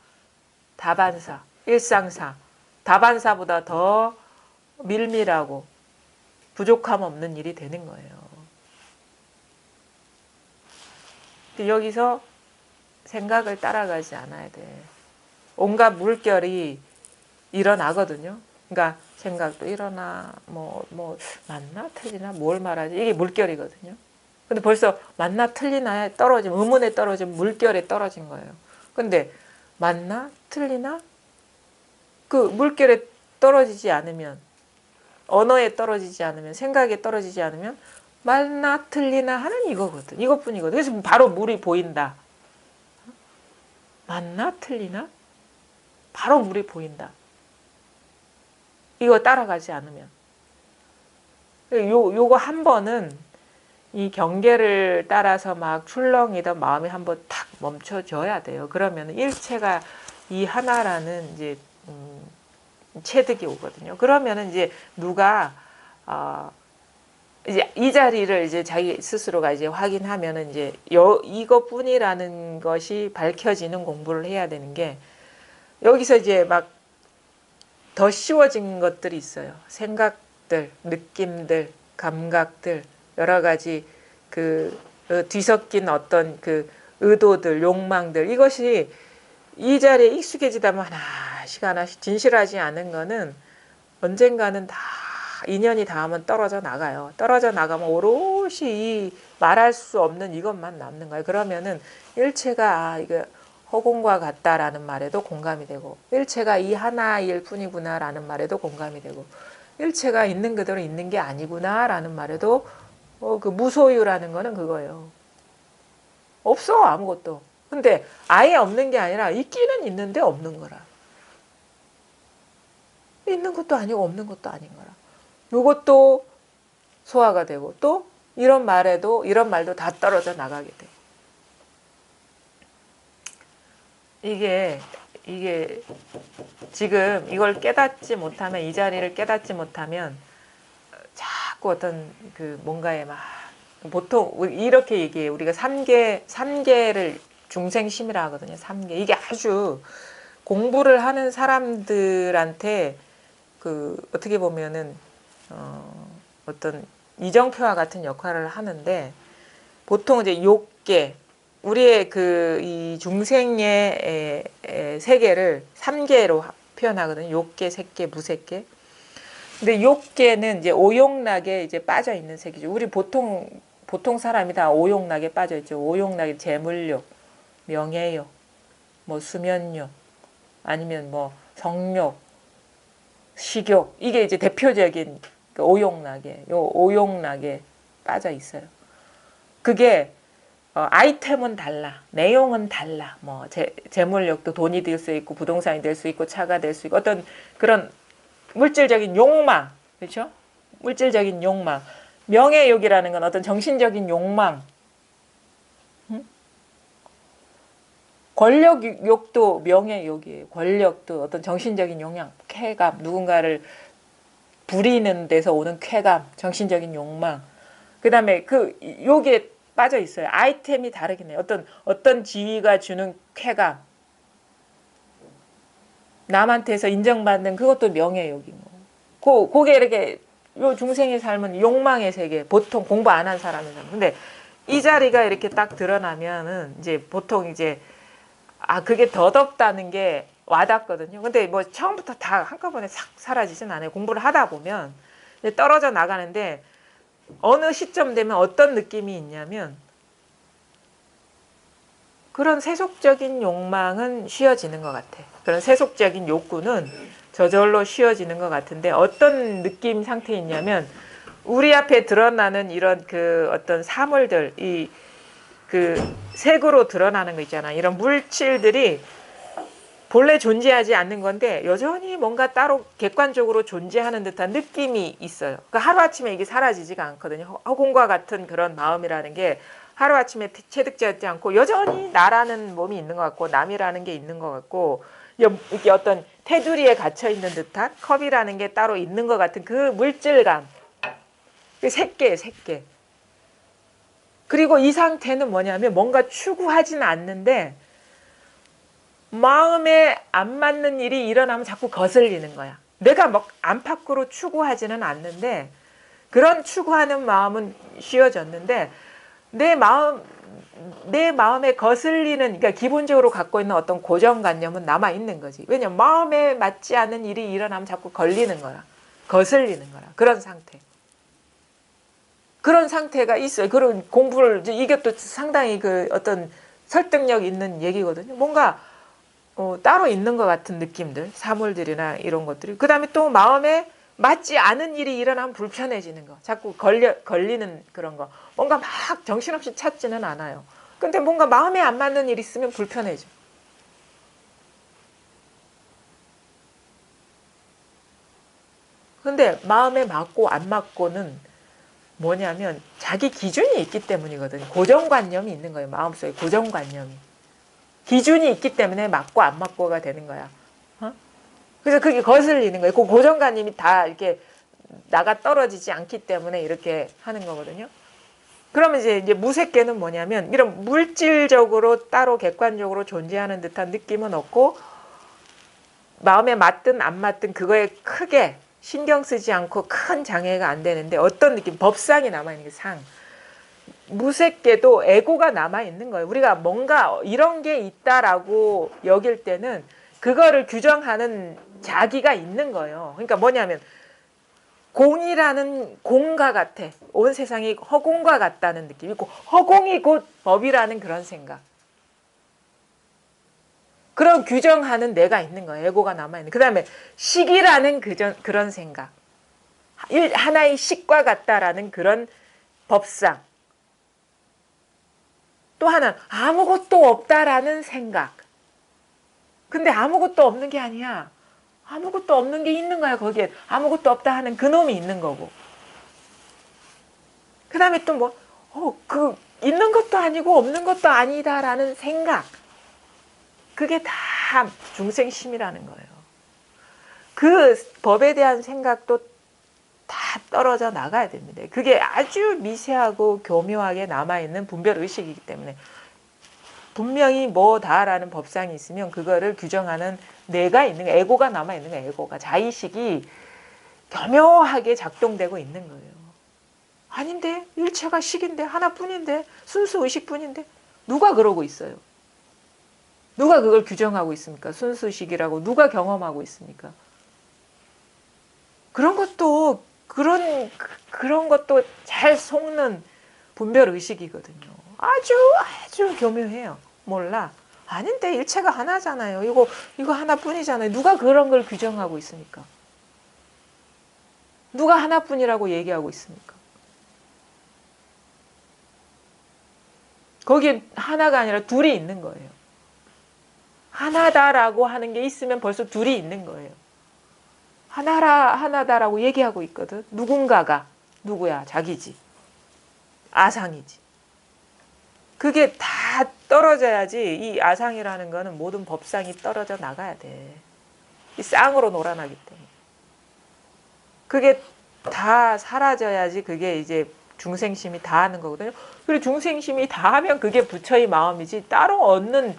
일상사, 다반사보다 더 밀밀하고 부족함 없는 일이 되는 거예요. 여기서 생각을 따라가지 않아야 돼. 온갖 물결이 일어나거든요. 그러니까 생각도 일어나, 맞나 틀리나 뭘 말하지 이게 물결이거든요. 근데 벌써 맞나 틀리나에 떨어진 의문에 떨어진 물결에 떨어진 거예요. 근데 맞나 틀리나 그 물결에 떨어지지 않으면 언어에 떨어지지 않으면 생각에 떨어지지 않으면 맞나 틀리나 하는 이거거든. 이것뿐이거든. 그래서 바로 물이 보인다. 맞나 틀리나 바로 물이 보인다. 이거 따라가지 않으면 요거 한 번은 이 경계를 따라서 막 출렁이던 마음이 한번 탁 멈춰줘야 돼요. 그러면 일체가 이 하나라는 이제 체득이 오거든요. 그러면은 이제 누가 이제 이 자리를 이제 자기 스스로가 이제 확인하면은 이제 이것뿐이라는 것이 밝혀지는 공부를 해야 되는 게 여기서 이제 막 더 쉬워진 것들이 있어요. 생각들, 느낌들, 감각들, 여러 가지 그 뒤섞인 어떤 그 의도들, 욕망들 이것이 이 자리에 익숙해지다면 하나씩 진실하지 않은 거는 언젠가는 다 인연이 닿으면 떨어져 나가요. 떨어져 나가면 오롯이 이 말할 수 없는 이것만 남는 거예요. 그러면은 일체가 이거 허공과 같다라는 말에도 공감이 되고 일체가 이 하나일 뿐이구나라는 말에도 공감이 되고 일체가 있는 그대로 있는 게 아니구나라는 말에도 그 무소유라는 거는 그거예요. 없어 아무것도. 근데 아예 없는 게 아니라 있기는 있는데 없는 거라. 있는 것도 아니고 없는 것도 아닌 거라. 요것도 소화가 되고 또 이런 말도 다 떨어져 나가게 돼. 이게 지금 이걸 깨닫지 못하면 이 자리를 깨닫지 못하면 자꾸 어떤 그 뭔가에 막 보통 이렇게 얘기해. 우리가 3계를 중생심이라 하거든요. 3계. 이게 아주 공부를 하는 사람들한테 그 어떻게 보면은 어떤 이정표와 같은 역할을 하는데 보통 이제 욕계 우리의 그 이 중생의 세계를 3계로 표현하거든요. 욕계, 색계, 무색계. 근데 욕계는 이제 오욕락에 이제 빠져 있는 세계죠. 우리 보통 사람이 다 오욕락에 빠져 있죠. 오욕락이 재물욕, 명예욕, 뭐 수면욕, 아니면 뭐 성욕, 식욕 이게 이제 대표적인 오욕락에 빠져 있어요. 그게 아이템은 달라, 내용은 달라. 뭐 재물욕도 돈이 될 수 있고 부동산이 될 수 있고 차가 될 수 있고 어떤 그런 물질적인 욕망, 그렇죠? 물질적인 욕망, 명예욕이라는 건 어떤 정신적인 욕망, 권력욕도 명예욕이에요. 권력도 어떤 정신적인 욕망, 쾌감, 누군가를 부리는 데서 오는 쾌감, 정신적인 욕망. 그다음에 그 욕에 빠져 있어요. 아이템이 다르긴 해요. 어떤 지위가 주는 쾌감, 남한테서 인정받는 그것도 명예욕인 거고. 그게 이렇게 요 중생의 삶은 욕망의 세계. 보통 공부 안 한 사람의 삶. 근데 이 자리가 이렇게 딱 드러나면은 이제 보통 이제 그게 덧없다는 게 와닿거든요. 근데 뭐 처음부터 다 한꺼번에 싹 사라지진 않아요. 공부를 하다 보면 떨어져 나가는데 어느 시점 되면 어떤 느낌이 있냐면 그런 세속적인 욕망은 쉬어지는 것 같아. 그런 세속적인 욕구는 저절로 쉬워지는 것 같은데 어떤 느낌 상태있냐면 우리 앞에 드러나는 이런 그 어떤 사물들, 이 그 색으로 드러나는 거 있잖아. 이런 물질들이 본래 존재하지 않는 건데 여전히 뭔가 따로 객관적으로 존재하는 듯한 느낌이 있어요. 그러니까 하루아침에 이게 사라지지가 않거든요. 허공과 같은 그런 마음이라는 게 하루아침에 체득되지 않고 여전히 나라는 몸이 있는 것 같고 남이라는 게 있는 것 같고 이게 어떤 테두리에 갇혀있는 듯한 컵이라는 게 따로 있는 것 같은 그 물질감. 새끼. 그리고 이 상태는 뭐냐면 뭔가 추구하지는 않는데 마음에 안 맞는 일이 일어나면 자꾸 거슬리는 거야. 내가 막 안팎으로 추구하지는 않는데 그런 추구하는 마음은 쉬워졌는데 내 마음에 거슬리는, 그러니까 기본적으로 갖고 있는 어떤 고정관념은 남아 있는 거지. 왜냐면 마음에 맞지 않는 일이 일어나면 자꾸 걸리는 거라, 거슬리는 거라. 그런 상태. 그런 상태가 있어요. 그런 공부를 이게 또 상당히 그 어떤 설득력 있는 얘기거든요. 뭔가 따로 있는 것 같은 느낌들, 사물들이나 이런 것들이. 그 다음에 또 마음에 맞지 않은 일이 일어나면 불편해지는 거. 자꾸 걸리는 그런 거. 뭔가 막 정신없이 찾지는 않아요. 근데 뭔가 마음에 안 맞는 일이 있으면 불편해져. 근데 마음에 맞고 안 맞고는 뭐냐면 자기 기준이 있기 때문이거든요. 고정관념이 있는 거예요. 마음속에 고정관념이. 기준이 있기 때문에 맞고 안 맞고가 되는 거야. 그래서 그게 거슬리는 거예요. 그 고정관념이 다 이렇게 나가 떨어지지 않기 때문에 이렇게 하는 거거든요. 그러면 이제 무색계는 뭐냐면 이런 물질적으로 따로 객관적으로 존재하는 듯한 느낌은 없고 마음에 맞든 안 맞든 그거에 크게 신경 쓰지 않고 큰 장애가 안 되는데 어떤 느낌? 법상이 남아있는 게 상. 무색계도 에고가 남아있는 거예요. 우리가 뭔가 이런 게 있다라고 여길 때는 그거를 규정하는 자기가 있는 거예요. 그러니까 뭐냐면 공이라는 공과 같아. 온 세상이 허공과 같다는 느낌이고 허공이 곧 법이라는 그런 생각. 그런 규정하는 내가 있는 거예요. 에고가 남아있는. 그 다음에 식이라는 그런 생각. 하나의 식과 같다라는 그런 법상. 또 하나는 아무것도 없다라는 생각. 근데 아무것도 없는 게 아니야. 아무것도 없는 게 있는 거야. 거기에 아무것도 없다 하는 그놈이 있는 거고. 그 다음에 또 있는 것도 아니고 없는 것도 아니다라는 생각. 그게 다 중생심이라는 거예요. 그 법에 대한 생각도 다 떨어져 나가야 됩니다. 그게 아주 미세하고 교묘하게 남아있는 분별의식이기 때문에 분명히 뭐다라는 법상이 있으면 그거를 규정하는 내가 있는 거예요. 에고가 남아있는 거예요. 에고가. 자의식이 교묘하게 작동되고 있는 거예요. 아닌데? 일체가 식인데? 하나뿐인데? 순수 의식뿐인데? 누가 그러고 있어요? 누가 그걸 규정하고 있습니까? 순수식이라고 누가 경험하고 있습니까? 그런 것도 그런 것도 잘 속는 분별 의식이거든요. 아주 교묘해요. 몰라. 아닌데 일체가 하나잖아요. 이거 하나뿐이잖아요. 누가 그런 걸 규정하고 있습니까? 누가 하나뿐이라고 얘기하고 있습니까? 거기에 하나가 아니라 둘이 있는 거예요. 하나다라고 하는 게 있으면 벌써 둘이 있는 거예요. 하나다라고 얘기하고 있거든. 누군가가. 누구야? 자기지. 아상이지. 그게 다 떨어져야지 이 아상이라는 거는 모든 법상이 떨어져 나가야 돼. 이 쌍으로 놀아나기 때문에. 그게 다 사라져야지 그게 이제 중생심이 다하는 거거든요. 그리고 중생심이 다하면 그게 부처의 마음이지 따로 얻는,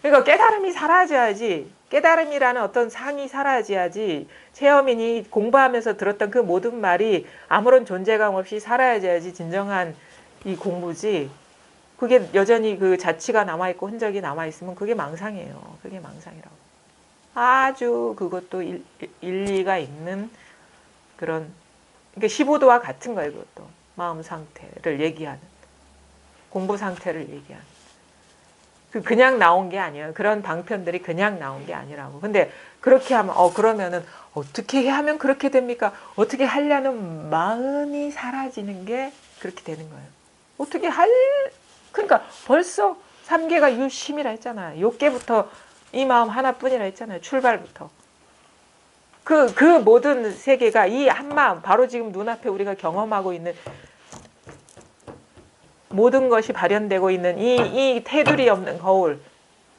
그러니까 깨달음이 사라져야지, 깨달음이라는 어떤 상이 사라져야지 체험인이 공부하면서 들었던 그 모든 말이 아무런 존재감 없이 사라져야지 진정한 이 공부지. 그게 여전히 그 자취가 남아있고 흔적이 남아있으면 그게 망상이에요. 그게 망상이라고. 아주 그것도 일리가 있는 그런, 그러니까 15도와 같은 거예요. 그것도 마음 상태를 얘기하는, 공부 상태를 얘기하는. 그냥 나온 게 아니에요. 그런 방편들이 그냥 나온 게 아니라고. 근데 그렇게 하면 그러면은 어떻게 하면 그렇게 됩니까? 어떻게 하려는 마음이 사라지는 게 그렇게 되는 거예요. 어떻게 그러니까 벌써 3개가 유심이라 했잖아요. 요께부터 이 마음 하나뿐이라 했잖아요. 출발부터. 그 모든 세계가 이 한 마음, 바로 지금 눈앞에 우리가 경험하고 있는 모든 것이 발현되고 있는 이 테두리 없는 거울,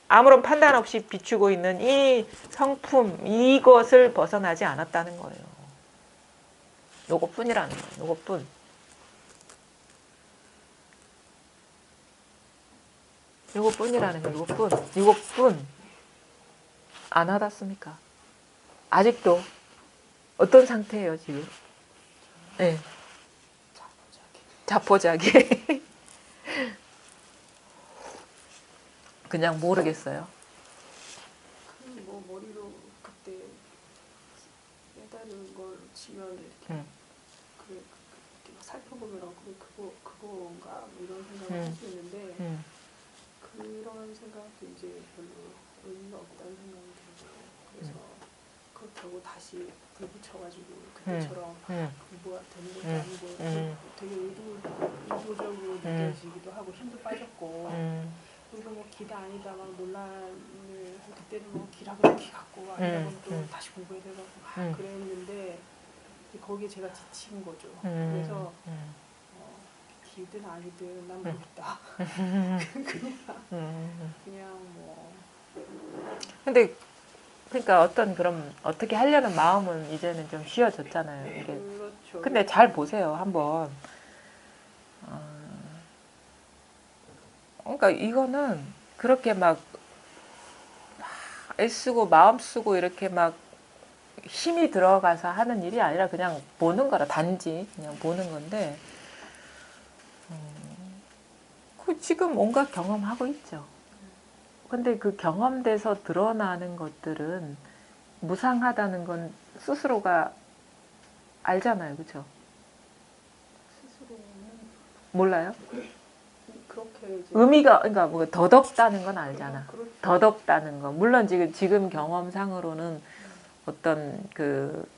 아무런 판단 없이 비추고 있는 이 성품, 이것을 벗어나지 않았다는 거예요. 요것뿐이라는 거예요. 요것뿐. 요것뿐이라는 거예요. 요것뿐. 이것뿐. 안 와닿습니까? 아직도 어떤 상태예요, 지금? 네. 자포자기. 그냥 모르겠어요.
뭐 머리로 그때 깨달은 걸 치면 이렇게 그래 살펴보면 그건가 뭐 이런 생각을 할 수 있는데 그런 생각도 이제 별로 의미가 없다는 생각이 들고 그래서 그렇다고 다시 불 붙여가지고 그때처럼 뭐가 되는 것도 아니고 되게 의도적으로 느껴지기도 하고 힘도 빠졌고 그리고 뭐 기다 아니다 막 논란을 그때는 뭐 기라고 기 갖고 아니다 또 다시 공부해야 되고 막 그랬는데 거기에 제가 지친 거죠. 그래서 기든 아니든 난 모르겠다. 그냥 뭐.
근데 그러니까 어떻게 하려는 마음은 이제는 좀 쉬어졌잖아요. 이게.
그렇죠.
근데 잘 보세요, 한번. 그러니까 이거는 그렇게 막 애쓰고 마음 쓰고 이렇게 막 힘이 들어가서 하는 일이 아니라 그냥 보는 거라, 단지 그냥 보는 건데 지금 온갖 경험하고 있죠. 근데 그 경험돼서 드러나는 것들은 무상하다는 건 스스로가 알잖아요. 그렇죠?
스스로는
몰라요?
그렇게 이제
의미가, 그러니까 뭐 덧없다는 건 알잖아.
그렇죠.
덧없다는 거. 물론 지금 경험상으로는 어떤 그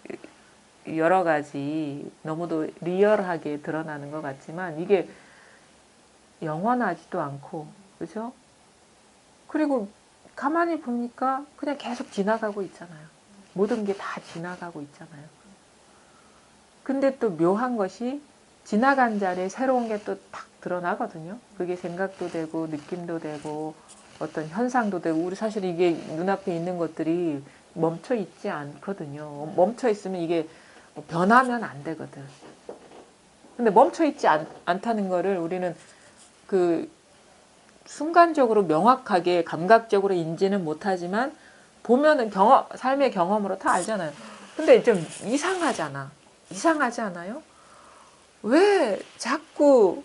여러 가지 너무도 리얼하게 드러나는 것 같지만 이게 영원하지도 않고, 그죠? 그리고 가만히 보니까 그냥 계속 지나가고 있잖아요. 모든 게 다 지나가고 있잖아요. 근데 또 묘한 것이 지나간 자리에 새로운 게 또 탁 드러나거든요. 그게 생각도 되고 느낌도 되고 어떤 현상도 되고 우리 사실 이게 눈앞에 있는 것들이 멈춰 있지 않거든요. 멈춰 있으면 이게 변하면 안 되거든. 근데 멈춰 있지 않다는 거를 우리는 그 순간적으로 명확하게 감각적으로 인지는 못하지만 보면은 삶의 경험으로 다 알잖아요. 근데 좀 이상하잖아. 이상하지 않아요? 왜 자꾸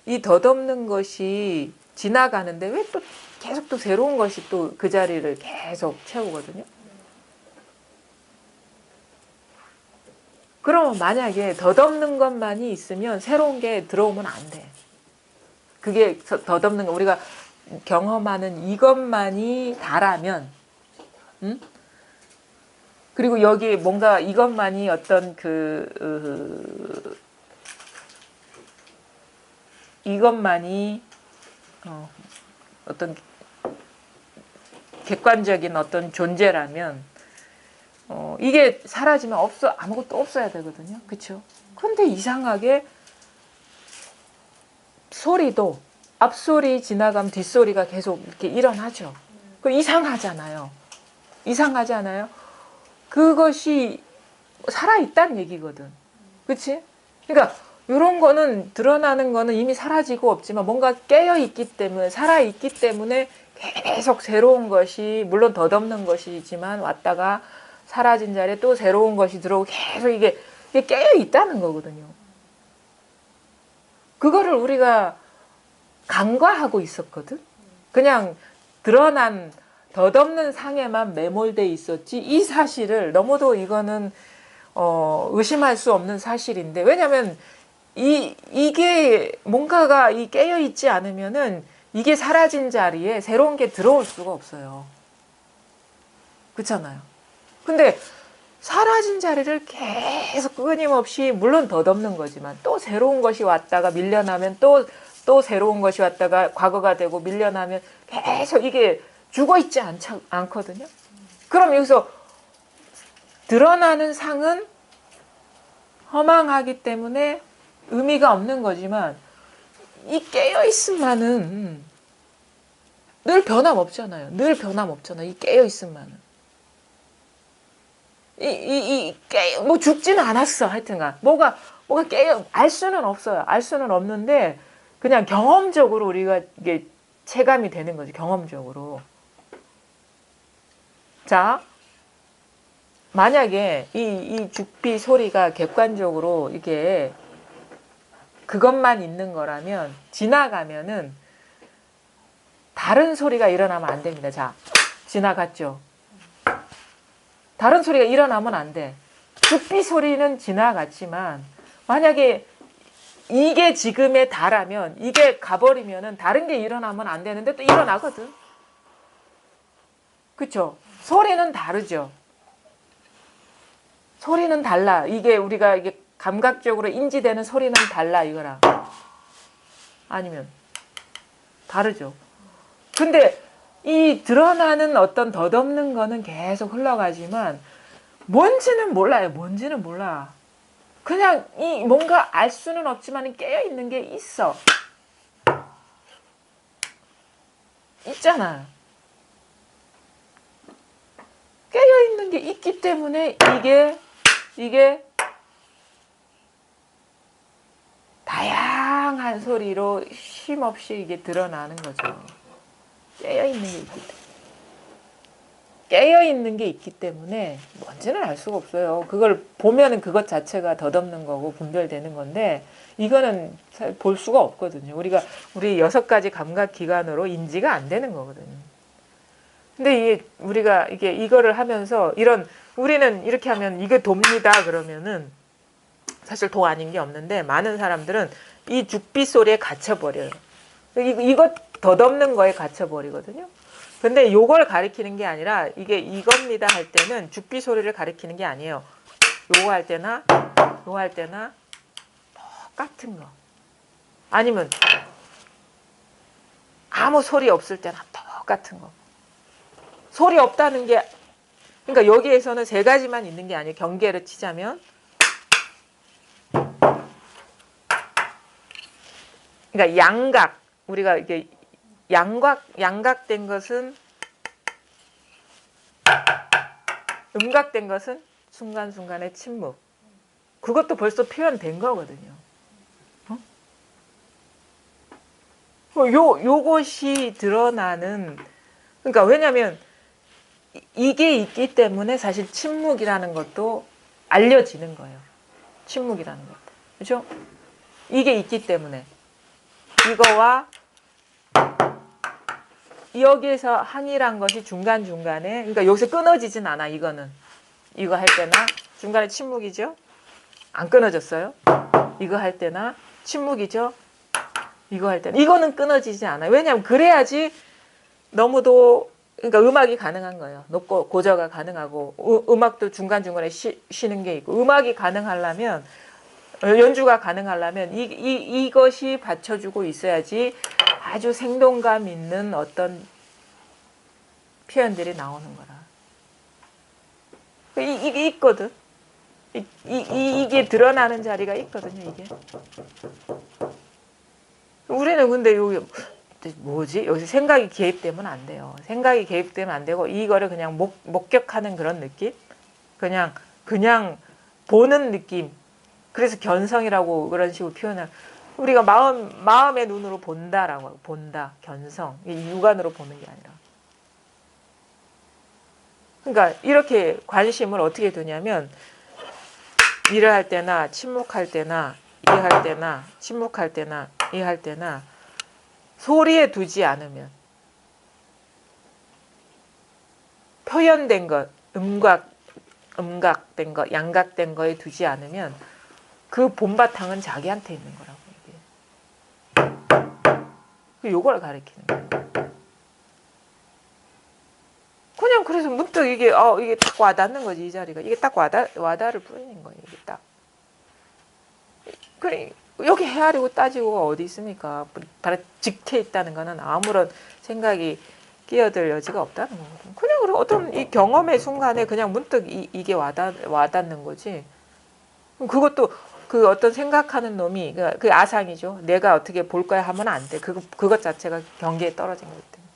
이 덧없는 것이 지나가는데 왜 또 계속 또 새로운 것이 또 그 자리를 계속 채우거든요. 그러면 만약에 덧없는 것만이 있으면 새로운 게 들어오면 안 돼. 그게 덧없는 거 우리가 경험하는 이것만이 다라면 그리고 여기 뭔가 이것만이 어떤 이것만이 어떤 객관적인 어떤 존재라면 이게 사라지면 아무것도 없어야 되거든요. 그렇죠? 근데 이상하게 소리도 앞소리 지나가면 뒷소리가 계속 이렇게 일어나죠. 그 이상하잖아요. 이상하지 않아요? 그것이 살아있다는 얘기거든. 그치? 그러니까 이런 거는 드러나는 거는 이미 사라지고 없지만 뭔가 깨어있기 때문에 살아있기 때문에 계속 새로운 것이 물론 덧없는 것이지만 왔다가 사라진 자리에 또 새로운 것이 들어오고 계속 이게 깨어있다는 거거든요. 그거를 우리가 간과하고 있었거든. 그냥 드러난 덧없는 상에만 매몰돼 있었지 이 사실을 너무도 이거는 의심할 수 없는 사실인데 왜냐하면 이게 뭔가가 깨어있지 않으면은 이게 사라진 자리에 새로운 게 들어올 수가 없어요. 그렇잖아요. 근데 사라진 자리를 계속 끊임없이 물론 덧없는 거지만 또 새로운 것이 왔다가 밀려나면 또 새로운 것이 왔다가 과거가 되고 밀려나면 계속 이게 죽어있지 않거든요. 그럼 여기서 드러나는 상은 허망하기 때문에 의미가 없는 거지만 이 깨어있음만은 늘 변함없잖아요. 늘 변함없잖아요. 이 깨어있음만은. 뭐 죽지는 않았어. 하여튼간. 뭐가 알 수는 없어요. 알 수는 없는데, 그냥 경험적으로 우리가 이게 체감이 되는 거지. 경험적으로. 자, 만약에 이 죽비 소리가 객관적으로 이게 그것만 있는 거라면, 지나가면은 다른 소리가 일어나면 안 됩니다. 자, 지나갔죠. 다른 소리가 일어나면 안 돼. 죽비 소리는 지나갔지만 만약에 이게 지금의 다라면 이게 가버리면은 다른 게 일어나면 안 되는데 또 일어나거든. 그쵸? 소리는 다르죠. 소리는 달라. 이게 우리가 이게 감각적으로 인지되는 소리는 달라 이거랑. 아니면 다르죠. 근데 이 드러나는 어떤 덧없는 거는 계속 흘러가지만 뭔지는 몰라요. 뭔지는 몰라. 그냥 이 뭔가 알 수는 없지만 깨어있는 게 있어. 있잖아. 깨어있는 게 있기 때문에 이게 다양한 소리로 쉼없이 이게 드러나는 거죠. 깨어있는 게 있기 때문에. 깨어있는 게 있기 때문에 뭔지는 알 수가 없어요. 그걸 보면은 그것 자체가 덧없는 거고 분별되는 건데 이거는 볼 수가 없거든요. 우리 6가지 감각 기관으로 인지가 안 되는 거거든요. 근데 우리가 이거를 하면서 우리는 이렇게 하면 이게 돕니다 그러면은 사실 도 아닌 게 없는데 많은 사람들은 이 죽비 소리에 갇혀버려요. 이것 덧없는 거에 갇혀버리거든요. 근데 요걸 가리키는 게 아니라 이겁니다 할 때는 죽비 소리를 가리키는 게 아니에요. 요거 할 때나 똑같은 거. 아니면 아무 소리 없을 때나 똑같은 거. 소리 없다는 게 그러니까 여기에서는 3가지만 있는 게 아니에요. 경계를 치자면 그러니까 양각 우리가 이게 양각된 것은 음각된 것은 순간순간의 침묵. 그것도 벌써 표현된 거거든요. 요것이 드러나는 그러니까 왜냐하면 이게 있기 때문에 사실 침묵이라는 것도 알려지는 거예요. 침묵이라는 것도. 그렇죠? 이게 있기 때문에 이거와 여기에서 항이란 것이 중간중간에 그러니까 여기서 끊어지진 않아. 이거는 이거 할 때나 중간에 침묵이죠. 안 끊어졌어요. 이거 할 때나 침묵이죠. 이거 할 때는 이거는 끊어지지 않아요. 왜냐하면 그래야지 너무도 그러니까 음악이 가능한 거예요. 높고 고저가 가능하고 음악도 중간중간에 쉬는 게 있고 음악이 가능하려면 연주가 가능하려면 이것이 받쳐주고 있어야지 아주 생동감 있는 어떤 표현들이 나오는 거라. 이게 있거든. 이게 드러나는 자리가 있거든요. 이게. 우리는 근데 여기 뭐지? 여기서 생각이 개입되면 안 돼요. 생각이 개입되면 안 되고 이거를 그냥 목격하는 그런 느낌? 그냥 보는 느낌. 그래서 견성이라고 그런 식으로 표현을 우리가 마음의 눈으로 본다라고 하고 본다, 견성. 육안으로 보는 게 아니라. 그러니까 이렇게 관심을 어떻게 두냐면 일을 할 때나 침묵할 때나 이해할 때나 침묵할 때나 이해할 때나 소리에 두지 않으면 표현된 것, 음각된 것, 양각된 거에 두지 않으면 그 본바탕은 자기한테 있는 거라고 얘기해요. 요걸 가리키는 거예요. 그냥 그래서 문득 이게 이게 딱 와닿는 거지. 이 자리가 이게 딱 와닿을 뿐인 거예요. 이게 딱. 그래 여기 헤아리고 따지고가 어디 있습니까? 바로 직해 있다는 거는 아무런 생각이 끼어들 여지가 없다는 거거든요. 그냥 어떤 이 경험의 순간에 그냥 문득 이게 와닿는 거지. 그것도 그 어떤 생각하는 놈이 그 아상이죠. 내가 어떻게 볼 거야 하면 안 돼. 그것 자체가 경계에 떨어진 거기 때문에.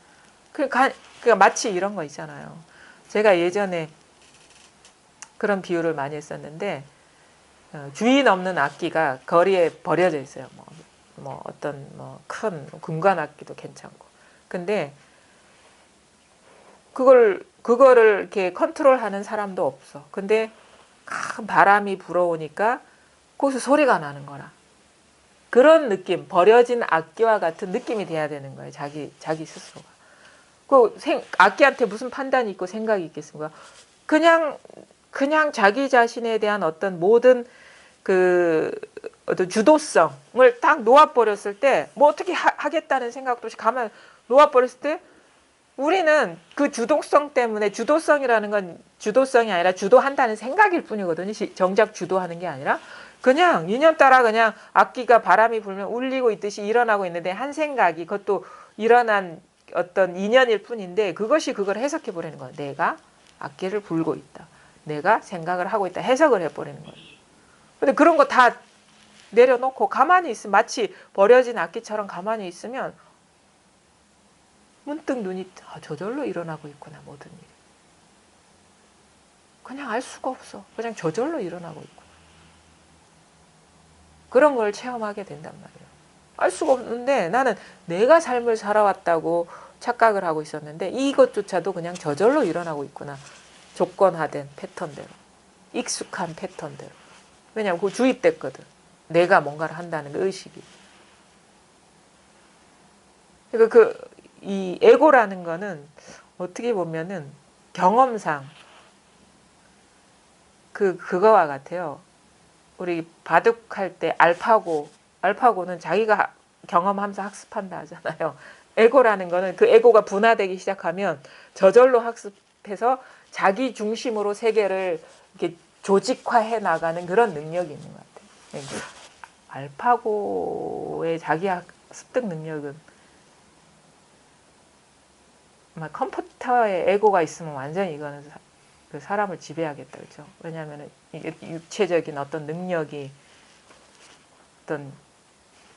그러니까 마치 이런 거 있잖아요. 제가 예전에 그런 비유를 많이 했었는데 주인 없는 악기가 거리에 버려져 있어요. 뭐 어떤 큰 금관 악기도 괜찮고. 근데 그거를 이렇게 컨트롤하는 사람도 없어. 근데 큰 바람이 불어오니까 거기서 소리가 나는 거라. 그런 느낌, 버려진 악기와 같은 느낌이 돼야 되는 거예요. 자기 스스로가. 악기한테 무슨 판단이 있고 생각이 있겠습니까? 그냥 자기 자신에 대한 어떤 모든 어떤 주도성을 딱 놓아버렸을 때, 뭐 어떻게 하겠다는 생각도 없이 가만 놓아버렸을 때, 우리는 그 주도성 때문에, 주도성이라는 건 주도성이 아니라 주도한다는 생각일 뿐이거든요. 정작 주도하는 게 아니라 그냥 인연 따라 그냥 악기가 바람이 불면 울리고 있듯이 일어나고 있는데 한 생각이 그것도 일어난 어떤 인연일 뿐인데 그것이 그걸 해석해 버리는 거예요. 내가 악기를 불고 있다. 내가 생각을 하고 있다. 해석을 해버리는 거예요. 근데 그런 거 다 내려놓고 가만히 있으면 마치 버려진 악기처럼 가만히 있으면 문득 눈이 저절로 일어나고 있구나. 모든 일이. 그냥 알 수가 없어. 그냥 저절로 일어나고 있구나. 그런 걸 체험하게 된단 말이에요. 알 수가 없는데 나는 내가 삶을 살아왔다고 착각을 하고 있었는데 이것조차도 그냥 저절로 일어나고 있구나. 조건화된 패턴대로. 익숙한 패턴대로. 왜냐하면 그거 주입됐거든. 내가 뭔가를 한다는 그 의식이. 그러니까 이 에고라는 거는 어떻게 보면은 경험상 그거와 같아요. 우리 바둑할 때 알파고는 자기가 경험하면서 학습한다 하잖아요. 에고라는 거는 그 에고가 분화되기 시작하면 저절로 학습해서 자기 중심으로 세계를 이렇게 조직화해 나가는 그런 능력이 있는 것 같아요. 알파고의 자기 습득 능력은 컴퓨터에 에고가 있으면 완전히 이거는 그 사람을 지배하겠다, 그렇죠? 왜냐하면 이게 육체적인 어떤 능력이 어떤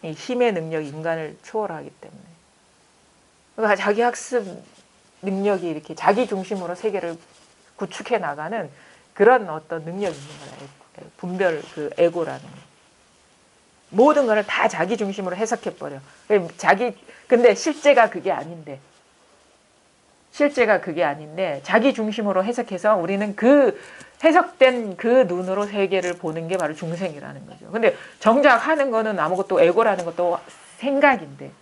이 힘의 능력이 인간을 초월하기 때문에 그러니까 자기 학습 능력이 이렇게 자기 중심으로 세계를 구축해 나가는 그런 어떤 능력이 있는 거예요. 분별 그 에고라는 거. 모든 것을 다 자기 중심으로 해석해 버려. 근데 실제가 그게 아닌데 자기 중심으로 해석해서 우리는 그 해석된 그 눈으로 세계를 보는 게 바로 중생이라는 거죠. 근데 정작 하는 거는 아무것도 에고라는 것도 생각인데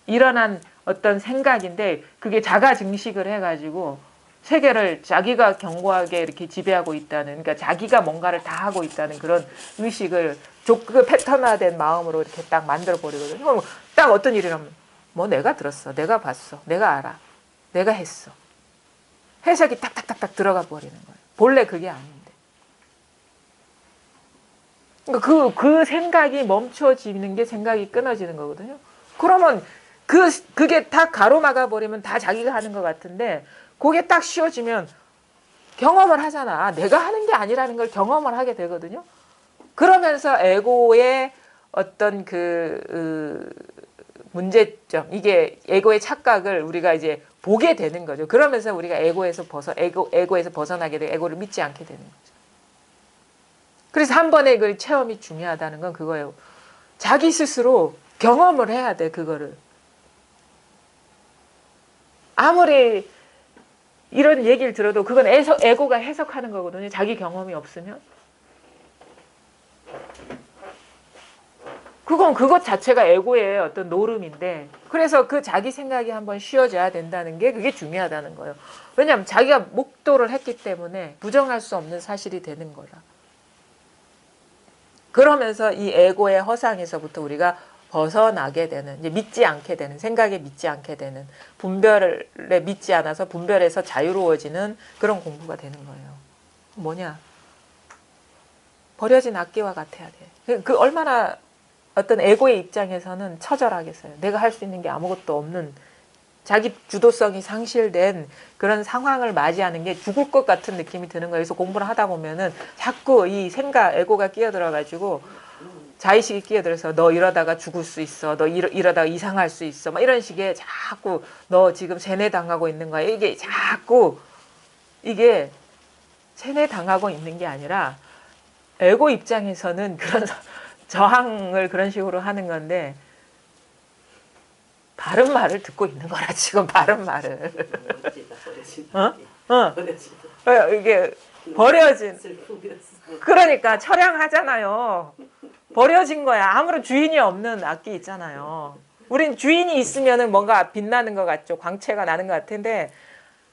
일어난 어떤 생각인데 그게 자가 증식을 해가지고 세계를 자기가 견고하게 이렇게 지배하고 있다는, 그러니까 자기가 뭔가를 다 하고 있다는 그런 의식을 그 패턴화된 마음으로 이렇게 딱 만들어 버리거든요. 그럼 딱 어떤 일이라면 뭐 내가 들었어, 내가 봤어, 내가 알아, 내가 했어. 해석이 딱딱딱딱 들어가 버리는 거예요. 본래 그게 아닌데. 그러니까 그 생각이 멈춰지는 게 생각이 끊어지는 거거든요. 그러면 그게 다 가로막아 버리면 다 자기가 하는 것 같은데 그게 딱 쉬워지면 경험을 하잖아. 내가 하는 게 아니라는 걸 경험을 하게 되거든요. 그러면서 에고의 어떤 문제점, 이게 에고의 착각을 우리가 이제 보게 되는 거죠. 그러면서 우리가 에고에서 벗어나게 되고 에고를 믿지 않게 되는 거죠. 그래서 한 번의 그 체험이 중요하다는 건 그거예요. 자기 스스로 경험을 해야 돼, 그거를. 아무리 이런 얘기를 들어도 그건 에고가 해석하는 거거든요. 자기 경험이 없으면. 그건 그것 자체가 에고의 어떤 노름인데, 그래서 그 자기 생각이 한번 쉬어져야 된다는 게 그게 중요하다는 거예요. 왜냐하면 자기가 목도를 했기 때문에 부정할 수 없는 사실이 되는 거라. 그러면서 이 에고의 허상에서부터 우리가 벗어나게 되는, 이제 믿지 않게 되는, 생각에 믿지 않게 되는, 분별에 믿지 않아서 분별에서 자유로워지는 그런 공부가 되는 거예요. 뭐냐? 버려진 악기와 같아야 돼. 그 얼마나 어떤 에고의 입장에서는 처절하겠어요. 내가 할 수 있는 게 아무것도 없는, 자기 주도성이 상실된 그런 상황을 맞이하는 게 죽을 것 같은 느낌이 드는 거예요. 그래서 공부를 하다 보면은 자꾸 이 생각, 에고가 끼어들어가지고 자의식이 끼어들어서 너 이러다가 죽을 수 있어. 너 이러다가 이상할 수 있어. 막 이런 식의 자꾸 너 지금 세뇌당하고 있는 거야. 이게 자꾸 이게 세뇌당하고 있는 게 아니라 에고 입장에서는 그런 저항을 그런 식으로 하는 건데 바른 말을 듣고 있는 거라 지금 바른 말을. 이게 버려진. 그러니까 처량하잖아요. 버려진 거야. 아무런 주인이 없는 악기 있잖아요. 우린 주인이 있으면은 뭔가 빛나는 것 같죠. 광채가 나는 것 같은데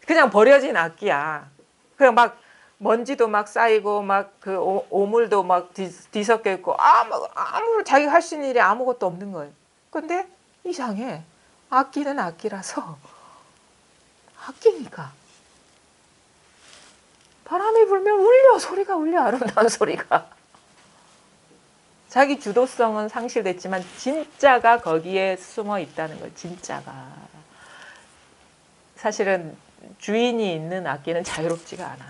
그냥 버려진 악기야. 그냥 막 먼지도 막 쌓이고 막 그 오물도 막 뒤섞여 있고 아무 자기가 할 수 있는 일이 아무것도 없는 거예요. 근데 이상해. 악기는 악기라서 악기니까 바람이 불면 울려. 소리가 울려. 아름다운 소리가. 자기 주도성은 상실됐지만 진짜가 거기에 숨어 있다는 거예요. 진짜가. 사실은 주인이 있는 악기는 자유롭지가 않아.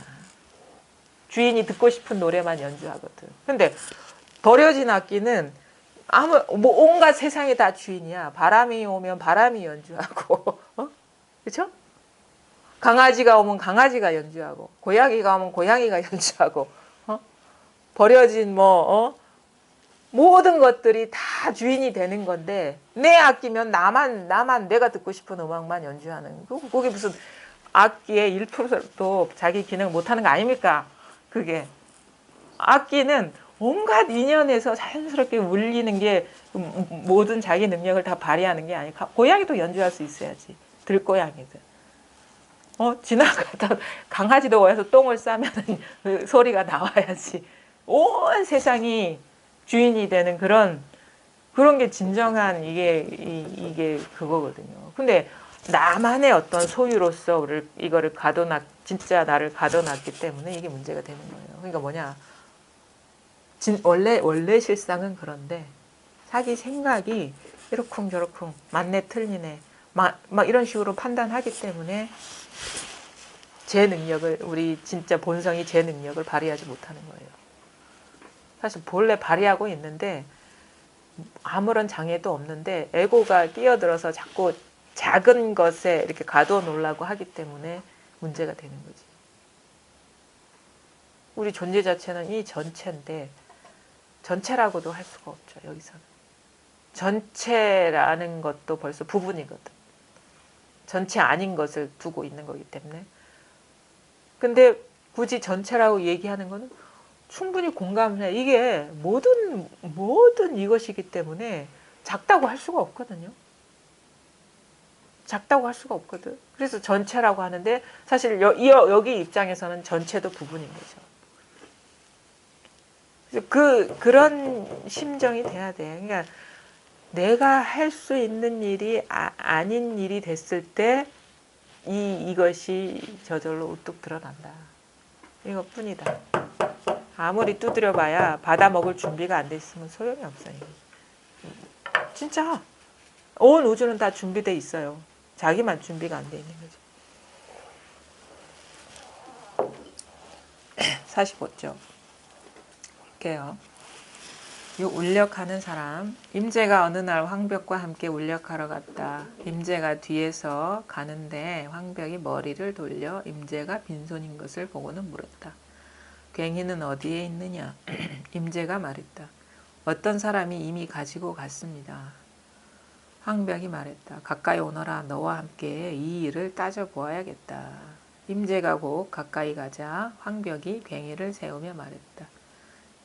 주인이 듣고 싶은 노래만 연주하거든. 근데 버려진 악기는 온갖 세상이 다 주인이야. 바람이 오면 바람이 연주하고, 그렇죠? 강아지가 오면 강아지가 연주하고, 고양이가 오면 고양이가 연주하고, 버려진 모든 것들이 다 주인이 되는 건데 내 악기면 나만 내가 듣고 싶은 음악만 연주하는. 그게 무슨 악기의 1%도 자기 기능을 못하는 거 아닙니까? 그게 악기는 온갖 인연에서 자연스럽게 울리는 게 모든 자기 능력을 다 발휘하는 게 아니고 고양이도 연주할 수 있어야지. 들고양이든 지나가다 강아지도 와서 똥을 싸면 그 소리가 나와야지. 온 세상이 주인이 되는 그런 게 진정한 이게 그거거든요. 근데 나만의 어떤 소유로서 이거를 진짜 나를 가둬놨기 때문에 이게 문제가 되는 거예요. 그러니까 뭐냐? 원래 실상은 그런데 자기 생각이 이러쿵저러쿵 맞네 틀리네 막 이런 식으로 판단하기 때문에 우리 진짜 본성이 제 능력을 발휘하지 못하는 거예요. 사실 본래 발휘하고 있는데 아무런 장애도 없는데 에고가 끼어들어서 자꾸 작은 것에 이렇게 가둬 놓으려고 하기 때문에 문제가 되는 거지. 우리 존재 자체는 이 전체인데 전체라고도 할 수가 없죠. 여기서는. 전체라는 것도 벌써 부분이거든. 전체 아닌 것을 두고 있는 거기 때문에. 근데 굳이 전체라고 얘기하는 거는 충분히 공감을 해. 이게 모든 이것이기 때문에 작다고 할 수가 없거든요. 작다고 할 수가 없거든. 그래서 전체라고 하는데 사실 여기 입장에서는 전체도 부분인 거죠. 그런 심정이 돼야 돼. 그러니까 내가 할 수 있는 일이 아닌 일이 됐을 때 이것이 저절로 우뚝 드러난다. 이것뿐이다. 아무리 두드려봐야 받아먹을 준비가 안 돼 있으면 소용이 없어요. 진짜 온 우주는 다 준비돼 있어요. 자기만 준비가 안 돼 있는 거죠. 45쪽 볼게요. 이 울력하는 사람. 임재가 어느 날 황벽과 함께 울력하러 갔다. 임재가 뒤에서 가는데 황벽이 머리를 돌려 임재가 빈손인 것을 보고는 물었다. 괭이는 어디에 있느냐? 임재가 말했다. 어떤 사람이 이미 가지고 갔습니다. 황벽이 말했다. 가까이 오너라. 너와 함께 이 일을 따져보아야겠다. 임재가 곧 가까이 가자 황벽이 괭이를 세우며 말했다.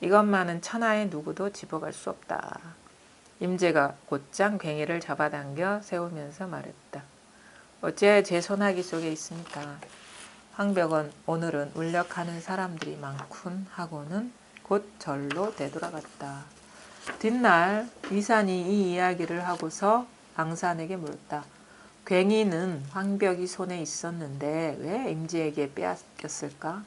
이것만은 천하의 누구도 집어갈 수 없다. 임재가 곧장 괭이를 잡아당겨 세우면서 말했다. 어째 제 손아귀 속에 있습니까? 황벽은 오늘은 울력하는 사람들이 많군 하고는 곧 절로 되돌아갔다. 뒷날 이산이 이 이야기를 하고서 앙산에게 물었다. 괭이는 황벽이 손에 있었는데 왜 임지에게 빼앗겼을까?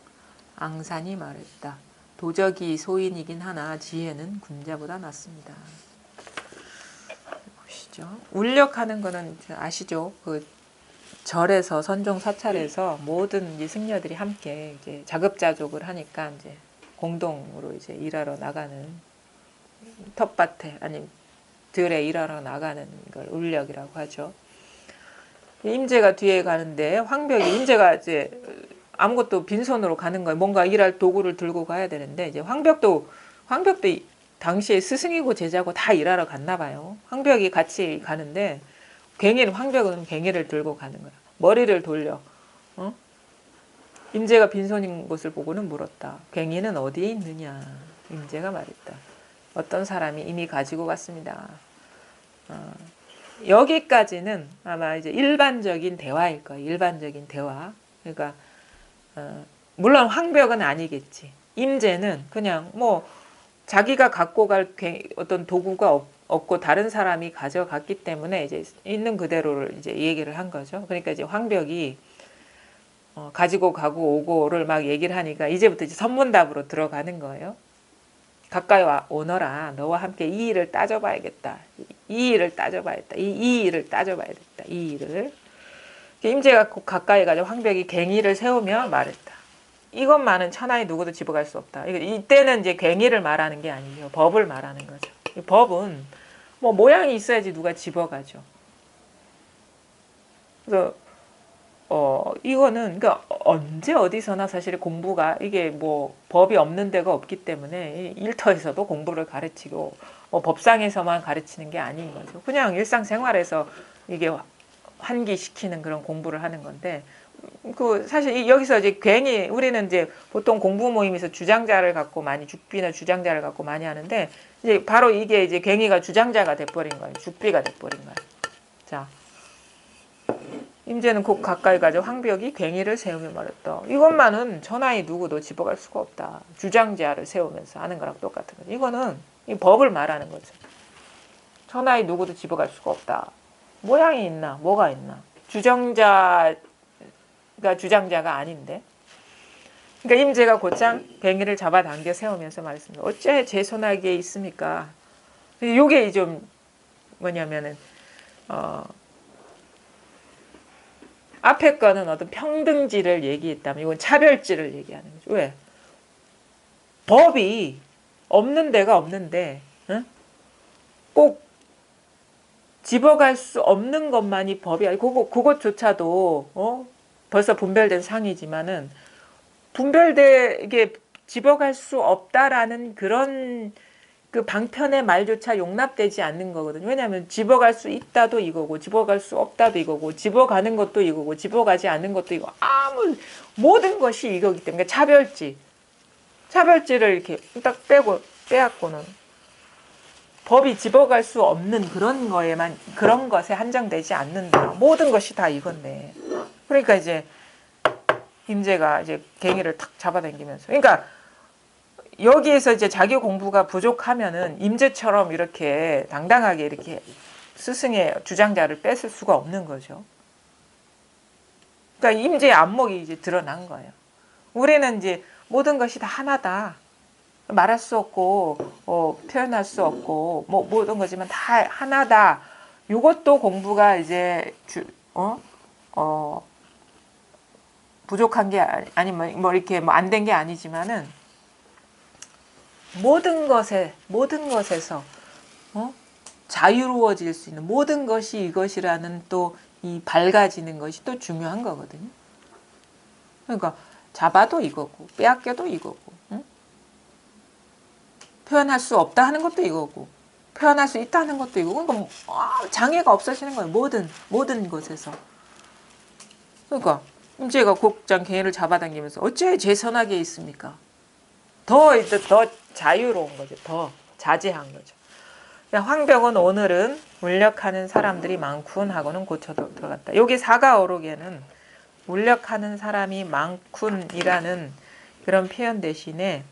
앙산이 말했다. 도적이 소인이긴 하나 지혜는 군자보다 낫습니다. 보시죠. 울력하는 거는 아시죠? 그 절에서 선종 사찰에서 모든 이제 승려들이 함께 이제 자급자족을 하니까 이제 공동으로 이제 일하러 나가는 텃밭에 아니 들에 일하러 나가는 걸 울력이라고 하죠. 임재가 뒤에 가는데 황벽이 임재가 이제 아무것도 빈손으로 가는 거예요. 뭔가 일할 도구를 들고 가야 되는데 이제 황벽도 당시에 스승이고 제자고 다 일하러 갔나 봐요. 황벽이 같이 가는데 황벽은 괭이를 들고 가는 거야. 머리를 돌려. 임재가 빈손인 것을 보고는 물었다. 괭이는 어디에 있느냐? 임재가 말했다. 어떤 사람이 이미 가지고 갔습니다. 여기까지는 아마 이제 일반적인 대화일 거예요. 일반적인 대화. 그러니까 물론 황벽은 아니겠지. 임재는 그냥 뭐 자기가 갖고 갈 어떤 도구가 없고 다른 사람이 가져갔기 때문에 이제 있는 그대로를 이제 얘기를 한 거죠. 그러니까 이제 황벽이 가지고 가고 오고를 막 얘기를 하니까 이제부터 이제 선문답으로 들어가는 거예요. 가까이 오너라. 너와 함께 이 일을 따져봐야겠다. 이 일을 따져봐야겠다. 이 일을 따져봐야겠다. 이 일을. 임재가 가까이 가서 황벽이 괭이를 세우며 말했다. 이것만은 천하에 누구도 집어갈 수 없다. 이때는 이제 괭이를 말하는 게 아니에요. 법을 말하는 거죠. 법은 뭐 모양이 있어야지 누가 집어가죠. 그래서 이거는 그러니까 언제 어디서나 사실 공부가 이게 뭐 법이 없는 데가 없기 때문에 일터에서도 공부를 가르치고 뭐 법상에서만 가르치는 게 아닌 거죠. 그냥 일상생활에서 이게 환기시키는 그런 공부를 하는 건데 그 사실 여기서 이제 괭이 우리는 이제 보통 공부 모임에서 주장자를 갖고 많이 죽비나 주장자를 갖고 많이 하는데 이제 바로 이게 이제 괭이가 주장자가 돼버린 거예요. 죽비가 돼버린 거예요. 자. 임재는 곧 가까이 가자 황벽이 괭이를 세우며 말했다. 이것만은 천하의 누구도 집어갈 수가 없다. 주장자를 세우면서 하는 거랑 똑같은 거죠. 이거는 이 법을 말하는 거죠. 천하의 누구도 집어갈 수가 없다. 모양이 있나 뭐가 있나. 주장자가 주장자가 아닌데. 그러니까 임재가 곧장 괭이를 잡아당겨 세우면서 말했습니다. 어째 제 손아귀에 있습니까? 이게 좀 뭐냐면은 앞에 거는 어떤 평등지를 얘기했다면 이건 차별지를 얘기하는 거죠. 왜? 법이 없는 데가 없는데 꼭 집어갈 수 없는 것만이 법이 아니고 그것조차도 벌써 분별된 상이지만은 분별되게 집어갈 수 없다라는 그런 그 방편의 말조차 용납되지 않는 거거든요. 왜냐하면 집어갈 수 있다도 이거고 집어갈 수 없다도 이거고 집어가는 것도 이거고 집어가지 않는 것도 이거 모든 것이 이거기 때문에 차별지를 이렇게 딱 빼앗고는 법이 집어갈 수 없는 그런 것에 한정되지 않는다. 모든 것이 다 이건데. 그러니까 이제 임재가 이제 괭이를 탁 잡아당기면서 그러니까 여기에서 이제 자기 공부가 부족하면은 임재처럼 이렇게 당당하게 이렇게 스승의 주장자를 뺏을 수가 없는 거죠. 그러니까 임재의 안목이 이제 드러난 거예요. 우리는 이제 모든 것이 다 하나다. 말할 수 없고 표현할 수 없고 뭐 모든 거지만 다 하나다. 이것도 공부가 이제 부족한 게 아니면 뭐 이렇게 뭐 안 된 게 아니지만은. 모든 것에서 자유로워질 수 있는 모든 것이 이것이라는 또 이 밝아지는 것이 또 중요한 거거든요. 그러니까 잡아도 이거고 빼앗겨도 이거고 표현할 수 없다 하는 것도 이거고 표현할 수 있다 하는 것도 이거고 그러니까 장애가 없어지는 거예요. 모든 것에서. 그러니까 임재가 곧장 괭이를 잡아당기면서 어째 제 선악에 있습니까? 더 자유로운 거죠. 더 자제한 거죠. 황벽은 오늘은 울력하는 사람들이 많군 하고는 고쳐 들어갔다. 여기 사가어록에는 울력하는 사람이 많군이라는 그런 표현 대신에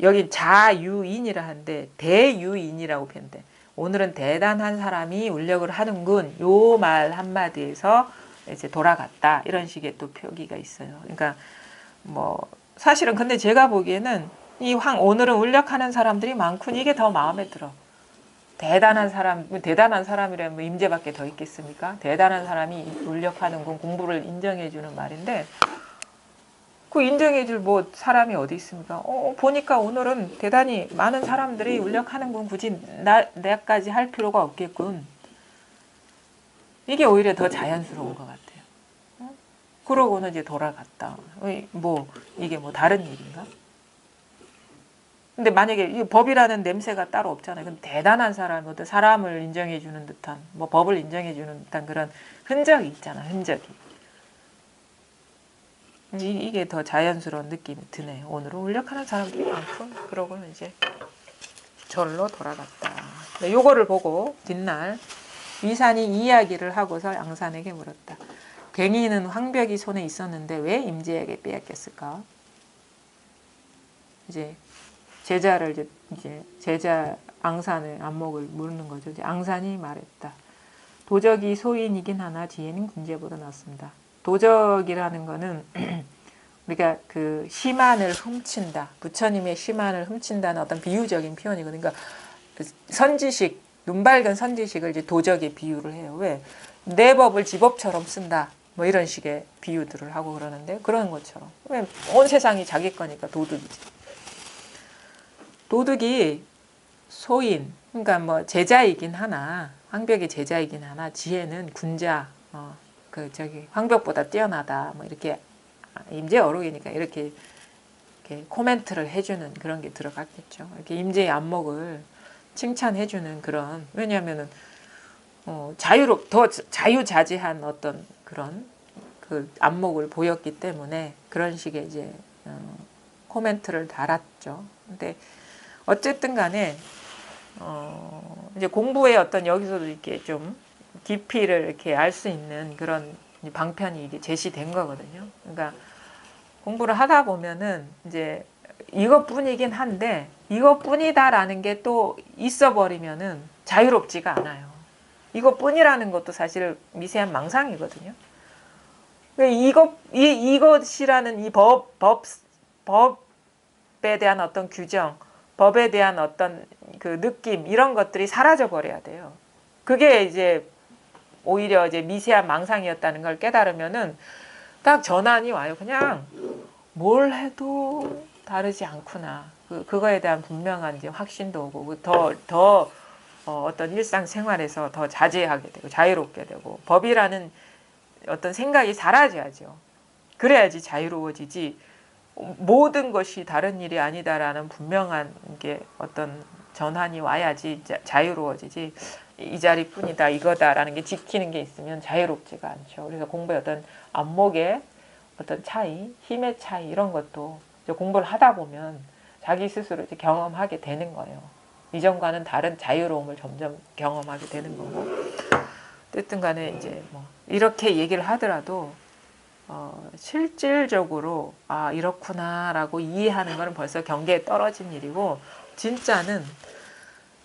여기 자유인이라 하는데 대유인이라고 표현돼. 오늘은 대단한 사람이 울력을 하는군. 요 말 한마디에서 이제 돌아갔다. 이런 식의 또 표기가 있어요. 그러니까 뭐 사실은 근데 제가 보기에는 오늘은 울력하는 사람들이 많군. 이게 더 마음에 들어. 대단한 사람이라면 뭐 임재밖에 더 있겠습니까? 대단한 사람이 울력하는군. 공부를 인정해주는 말인데 그 인정해줄 뭐 사람이 어디 있습니까? 보니까 오늘은 대단히 많은 사람들이 울력하는군. 굳이 내까지 할 필요가 없겠군. 이게 오히려 더 자연스러운 것 같아요. 그러고는 이제 돌아갔다. 뭐 이게 뭐 다른 일인가? 근데 만약에 이 법이라는 냄새가 따로 없잖아요. 근데 대단한 사람, 어떤 사람을 인정해주는 듯한, 뭐 법을 인정해주는 듯한 그런 흔적이 있잖아. 흔적이. 이게 더 자연스러운 느낌이 드네요. 오늘은 울력하는 사람들이 많군. 그러고는 이제 절로 돌아갔다. 네, 요거를 보고 뒷날 위산이 이야기를 하고서 양산에게 물었다. 괭이는 황벽이 손에 있었는데 왜 임재에게 빼앗겼을까? 이제 제자를 이제 제자 앙산의 안목을 물는 거죠. 이제 앙산이 말했다. 도적이 소인이긴 하나 지혜는 군제보다 낫습니다. 도적이라는 거는 우리가 그 시만을 훔친다. 부처님의 시만을 훔친다는 어떤 비유적인 표현이거든요. 그러니까 선지식, 눈 밝은 선지식을 이제 도적에 비유를 해요. 왜? 내 법을 지 법처럼 쓴다. 뭐 이런 식의 비유들을 하고 그러는데 그런 것처럼. 왜? 온 세상이 자기 거니까 도둑이지. 도둑이 소인, 그러니까 뭐 제자이긴 하나, 황벽의 제자이긴 하나, 지혜는 군자, 황벽보다 뛰어나다. 뭐 이렇게 임재 어록이니까 이렇게 코멘트를 해주는 그런 게 들어갔겠죠. 이렇게 임재의 안목을 칭찬해주는 그런, 왜냐하면은 더 자유자재한 어떤 그런 그 안목을 보였기 때문에 그런 식의 이제 코멘트를 달았죠. 근데 어쨌든 간에 이제 공부의 어떤 여기서도 이렇게 좀 깊이를 이렇게 알 수 있는 그런 방편이 이게 제시된 거거든요. 그러니까 공부를 하다 보면은 이제 이것뿐이긴 한데 이것뿐이다라는 게 또 있어 버리면은 자유롭지가 않아요. 이것뿐이라는 것도 사실 미세한 망상이거든요. 이것이라는 이 법에 대한 어떤 규정, 법에 대한 어떤 그 느낌 이런 것들이 사라져 버려야 돼요. 그게 이제 오히려 이제 미세한 망상이었다는 걸 깨달으면은 딱 전환이 와요. 그냥 뭘 해도 다르지 않구나. 그거에 대한 분명한 이제 확신도 오고 더 어떤 일상생활에서 더 자제하게 되고 자유롭게 되고 법이라는 어떤 생각이 사라져야죠. 그래야지 자유로워지지. 모든 것이 다른 일이 아니다라는 분명한 게 어떤 전환이 와야지 자유로워지지. 이 자리뿐이다 이거다라는 게 지키는 게 있으면 자유롭지가 않죠. 그래서 공부의 어떤 안목의 어떤 차이, 힘의 차이 이런 것도 이제 공부를 하다 보면 자기 스스로 이제 경험하게 되는 거예요. 이전과는 다른 자유로움을 점점 경험하게 되는 거고. 어쨌든 간에 이제 뭐 이렇게 얘기를 하더라도 실질적으로 이렇구나라고 이해하는 거는 벌써 경계에 떨어진 일이고 진짜는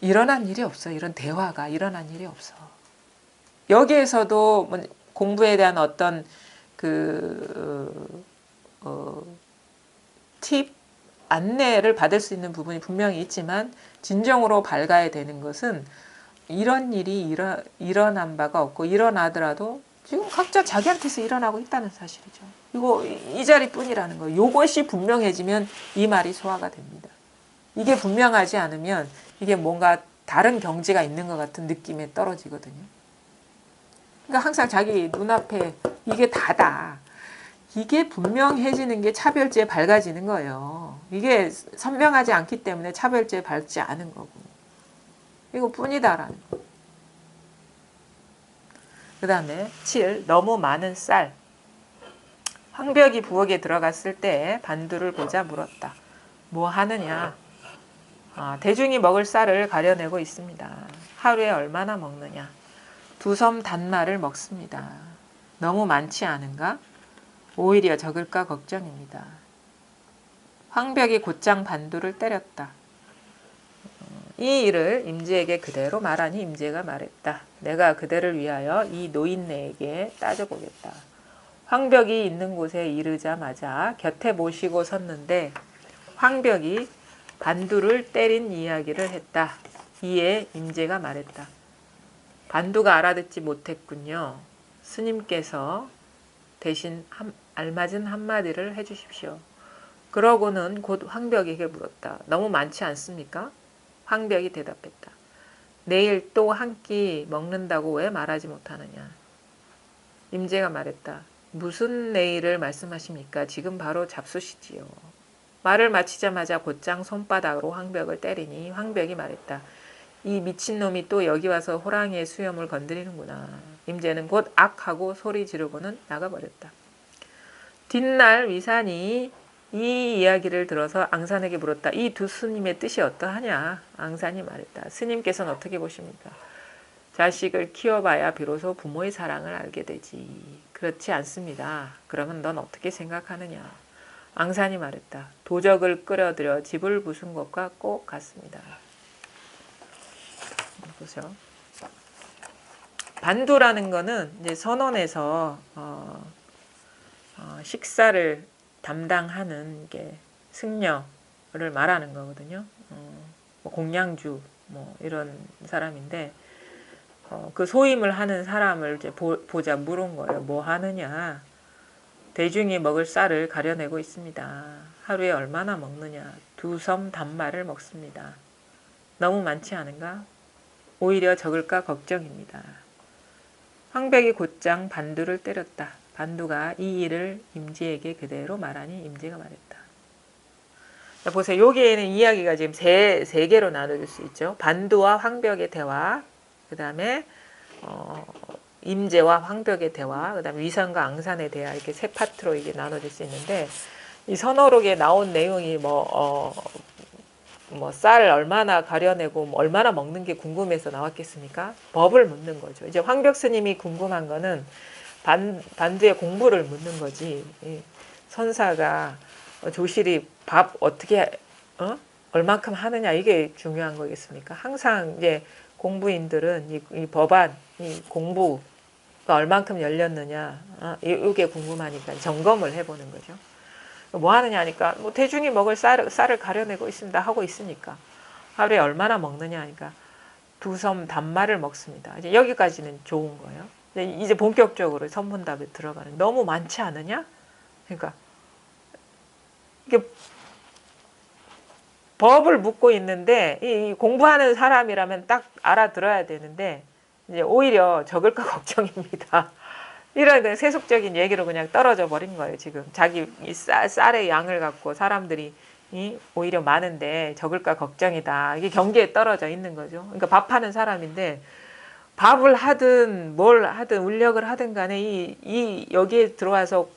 일어난 일이 없어. 이런 대화가 일어난 일이 없어. 여기에서도 공부에 대한 어떤 팁, 안내를 받을 수 있는 부분이 분명히 있지만 진정으로 밝아야 되는 것은 이런 일이 일어난 바가 없고 일어나더라도 지금 각자 자기한테서 일어나고 있다는 사실이죠. 이거 이 자리뿐이라는 거예요. 이것이 분명해지면 이 말이 소화가 됩니다. 이게 분명하지 않으면 이게 뭔가 다른 경지가 있는 것 같은 느낌에 떨어지거든요. 그러니까 항상 자기 눈앞에 이게 다다. 이게 분명해지는 게 차별지에 밝아지는 거예요. 이게 선명하지 않기 때문에 차별지에 밝지 않은 거고. 이거 뿐이다라는 거. 그 다음에 7. 너무 많은 쌀. 황벽이 부엌에 들어갔을 때 반두를 보자 물었다. 뭐 하느냐? 대중이 먹을 쌀을 가려내고 있습니다. 하루에 얼마나 먹느냐? 2섬 단마를 먹습니다. 너무 많지 않은가? 오히려 적을까 걱정입니다. 황벽이 곧장 반두를 때렸다. 이 일을 임지에게 그대로 말하니 임지가 말했다. 내가 그대를 위하여 이 노인네에게 따져보겠다. 황벽이 있는 곳에 이르자마자 곁에 모시고 섰는데 황벽이 반두를 때린 이야기를 했다. 이에 임제가 말했다. 반두가 알아듣지 못했군요. 스님께서 대신 알맞은 한마디를 해주십시오. 그러고는 곧 황벽에게 물었다. 너무 많지 않습니까? 황벽이 대답했다. 내일 또 한 끼 먹는다고 왜 말하지 못하느냐. 임제가 말했다. 무슨 내일을 말씀하십니까? 지금 바로 잡수시지요. 말을 마치자마자 곧장 손바닥으로 황벽을 때리니 황벽이 말했다. 이 미친놈이 또 여기 와서 호랑이의 수염을 건드리는구나. 임제는 곧 악 하고 소리 지르고는 나가버렸다. 뒷날 위산이 이 이야기를 들어서 앙산에게 물었다. 이 두 스님의 뜻이 어떠하냐? 앙산이 말했다. 스님께서는 어떻게 보십니까? 자식을 키워봐야 비로소 부모의 사랑을 알게 되지. 그렇지 않습니다. 그러면 넌 어떻게 생각하느냐? 앙산이 말했다. 도적을 끌어들여 집을 부순 것과 꼭 같습니다. 보세요. 반두라는 거는 이제 선원에서 식사를 담당하는 게 승려를 말하는 거거든요. 뭐 공양주 뭐 이런 사람인데 그 소임을 하는 사람을 이제 보자 물은 거예요. 뭐 하느냐? 대중이 먹을 쌀을 가려내고 있습니다. 하루에 얼마나 먹느냐? 2섬 단마를 먹습니다. 너무 많지 않은가? 오히려 적을까 걱정입니다. 황벽이 곧장 반두를 때렸다. 반두가 이 일을 임지에게 그대로 말하니 임지가 말했다. 자, 보세요. 여기에는 이야기가 지금 세 개로 나눠질 수 있죠. 반두와 황벽의 대화, 그 다음에 임제와 황벽의 대화, 그 다음에 위산과 앙산의 대화, 이렇게 세 파트로 이게 나눠질 수 있는데, 이 선어록에 나온 내용이 쌀 얼마나 가려내고 얼마나 먹는 게 궁금해서 나왔겠습니까? 법을 묻는 거죠. 이제 황벽 스님이 궁금한 거는 반두의 공부를 묻는 거지. 선사가 조실이 밥 어떻게 얼만큼 하느냐 이게 중요한 거겠습니까? 항상 이제 공부인들은 이 법안, 이 공부가 얼만큼 열렸느냐 이게 궁금하니까 점검을 해보는 거죠. 뭐 하느냐 하니까 뭐 대중이 먹을 쌀을 가려내고 있습니다 하고 있으니까 하루에 얼마나 먹느냐 하니까 2섬 단마를 먹습니다. 이제 여기까지는 좋은 거예요. 이제 본격적으로 선문답에 들어가는 너무 많지 않으냐? 그러니까 이게 법을 묻고 있는데 이 공부하는 사람이라면 딱 알아들어야 되는데 이제 오히려 적을까 걱정입니다. 이런 세속적인 얘기로 그냥 떨어져 버린 거예요. 지금 자기 이 쌀의 양을 갖고 사람들이 오히려 많은데 적을까 걱정이다. 이게 경계에 떨어져 있는 거죠. 그러니까 밥하는 사람인데 밥을 하든 뭘 하든 울력을 하든 간에 이 여기에 들어와서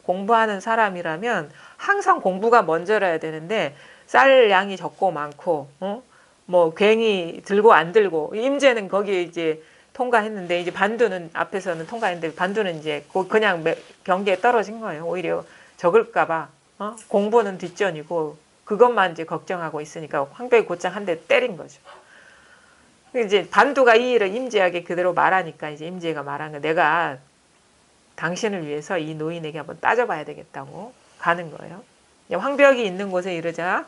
공부하는 사람이라면 항상 공부가 먼저라야 되는데 쌀 양이 적고 많고 뭐 괜히 들고 안 들고 임제는 거기에 이제 통과했는데 이제 반두는 앞에서는 통과했는데 반두는 이제 그냥 경계에 떨어진 거예요. 오히려 적을까봐 공부는 뒷전이고 그것만 이제 걱정하고 있으니까 황벽이 곧장 한 대 때린 거죠. 이제 반두가 이 일을 임제에게 그대로 말하니까 이제 임제가 말한 거 내가 당신을 위해서 이 노인에게 한번 따져봐야 되겠다고 가는 거예요. 황벽이 있는 곳에 이르자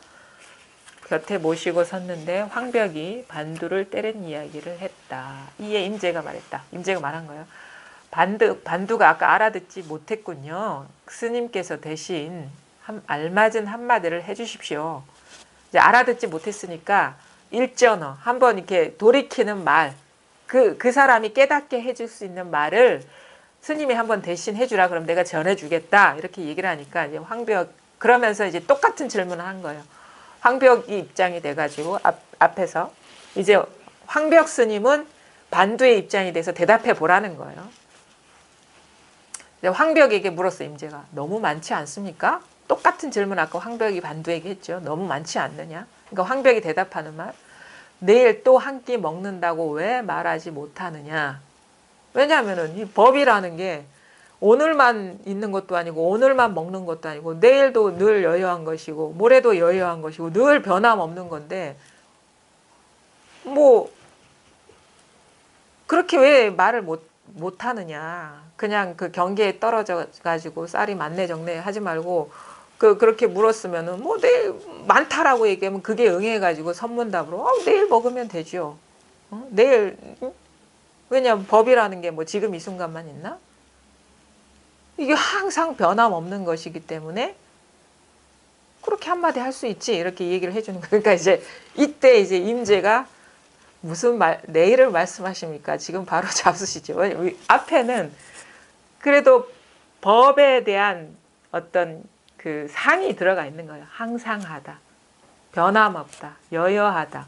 곁에 모시고 섰는데 황벽이 반두를 때린 이야기를 했다. 이에 임제가 말했다. 임제가 말한 거예요. 반두가 아까 알아듣지 못했군요. 스님께서 대신 알맞은 한마디를 해주십시오. 이제 알아듣지 못했으니까 일전어 한번 이렇게 돌이키는 말, 그 사람이 깨닫게 해줄 수 있는 말을 스님이 한번 대신 해주라. 그럼 내가 전해주겠다. 이렇게 얘기를 하니까 이제 황벽 그러면서 이제 똑같은 질문을 한 거예요. 황벽이 입장이 돼가지고 앞에서 이제 황벽 스님은 반두의 입장이 돼서 대답해 보라는 거예요. 황벽에게 물었어요. 임제가 너무 많지 않습니까? 똑같은 질문 아까 황벽이 반두에게 했죠. 너무 많지 않느냐? 그러니까 황벽이 대답하는 말 내일 또 한 끼 먹는다고 왜 말하지 못하느냐? 왜냐하면은 이 법이라는 게 오늘만 있는 것도 아니고 오늘만 먹는 것도 아니고 내일도 늘 여여한 것이고 모레도 여여한 것이고 늘 변함없는 건데 뭐 그렇게 왜 말을 못하느냐. 그냥 그 경계에 떨어져 가지고 쌀이 많네 적네 하지 말고 그렇게 물었으면은 뭐 내일 많다라고 얘기하면 그게 응해가지고 선문답으로 내일 먹으면 되죠. 내일 왜냐면 법이라는 게 뭐 지금 이 순간만 있나? 이게 항상 변함없는 것이기 때문에 그렇게 한마디 할 수 있지 이렇게 얘기를 해주는 거예요. 그러니까 이제 이때 이제 임재가 무슨 내일을 말씀하십니까? 지금 바로 잡수시죠. 앞에는 그래도 법에 대한 어떤 그 상이 들어가 있는 거예요. 항상하다, 변함없다, 여여하다.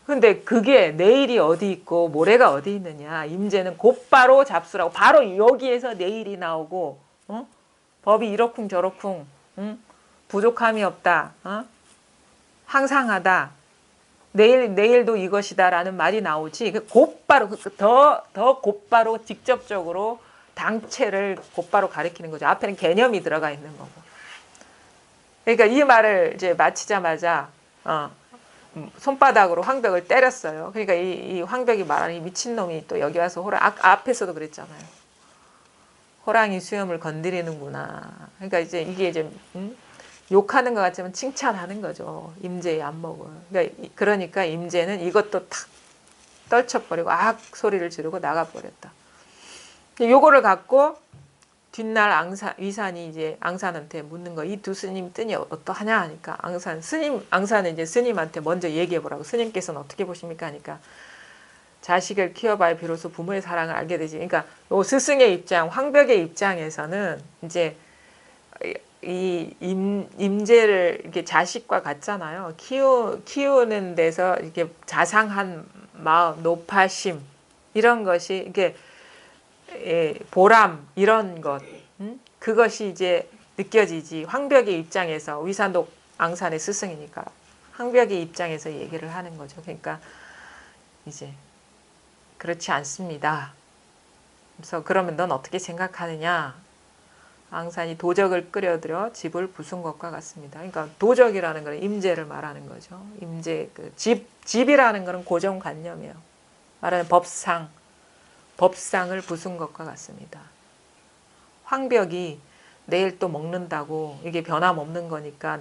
근데 그게 내일이 어디 있고 모레가 어디 있느냐. 임재는 곧바로 잡수라고. 바로 여기에서 내일이 나오고 법이 이러쿵 저러쿵 부족함이 없다. 항상하다. 내일도 이것이다라는 말이 나오지. 곧바로 더 곧바로 직접적으로 당체를 곧바로 가리키는 거죠. 앞에는 개념이 들어가 있는 거고. 그러니까 이 말을 이제 마치자마자 손바닥으로 황벽을 때렸어요. 그러니까 이 황벽이 말하는 이 미친놈이 또 여기 와서 앞에서도 그랬잖아요. 호랑이 수염을 건드리는구나. 그러니까 이제 이게 이제 욕하는 것 같지만 칭찬하는 거죠. 임재의 안목을. 그러니까 임재는 이것도 탁 떨쳐버리고 소리를 지르고 나가버렸다. 요거를 갖고 뒷날 위산이 이제 앙산한테 묻는 거. 이 두 스님 뜻이 어떠하냐 하니까 앙산은 이제 스님한테 먼저 얘기해 보라고. 스님께서는 어떻게 보십니까 하니까 자식을 키워봐야 비로소 부모의 사랑을 알게 되지. 그러니까 요 스승의 입장, 황벽의 입장에서는 이제 이 임재를 이렇게 자식과 같잖아요. 키우는 데서 이렇게 자상한 마음, 노파심 이런 것이 이게 보람 이런 것 그것이 이제 느껴지지. 황벽의 입장에서 위산독 앙산의 스승이니까 황벽의 입장에서 얘기를 하는 거죠. 그러니까 이제 그렇지 않습니다. 그래서 그러면 넌 어떻게 생각하느냐? 앙산이 도적을 끌어들여 집을 부순 것과 같습니다. 그러니까 도적이라는 것은 임재를 말하는 거죠. 임재 집이라는 것은 고정관념이에요. 말하는 법상을 부순 것과 같습니다. 황벽이 내일 또 먹는다고 이게 변함없는 거니까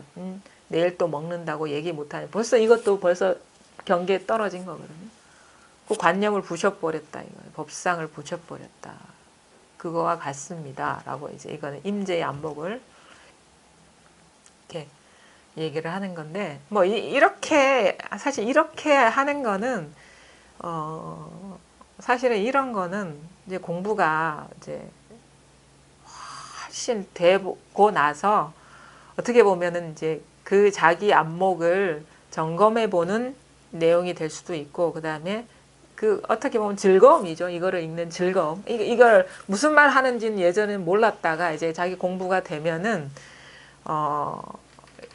내일 또 먹는다고 얘기 못하니 이것도 벌써 경계에 떨어진 거거든요. 그 관념을 부셔버렸다 이거예요. 법상을 부셔버렸다. 그거와 같습니다. 라고 이제 이거는 임재의 안목을 이렇게 얘기를 하는 건데 뭐 이렇게 사실 이렇게 하는 거는 사실은 이런 거는 이제 공부가 이제 훨씬 되고 나서 어떻게 보면은 이제 그 자기 안목을 점검해 보는 내용이 될 수도 있고 그다음에 그 어떻게 보면 즐거움이죠. 이거를 읽는 즐거움. 이걸 무슨 말 하는지는 예전에는 몰랐다가 이제 자기 공부가 되면은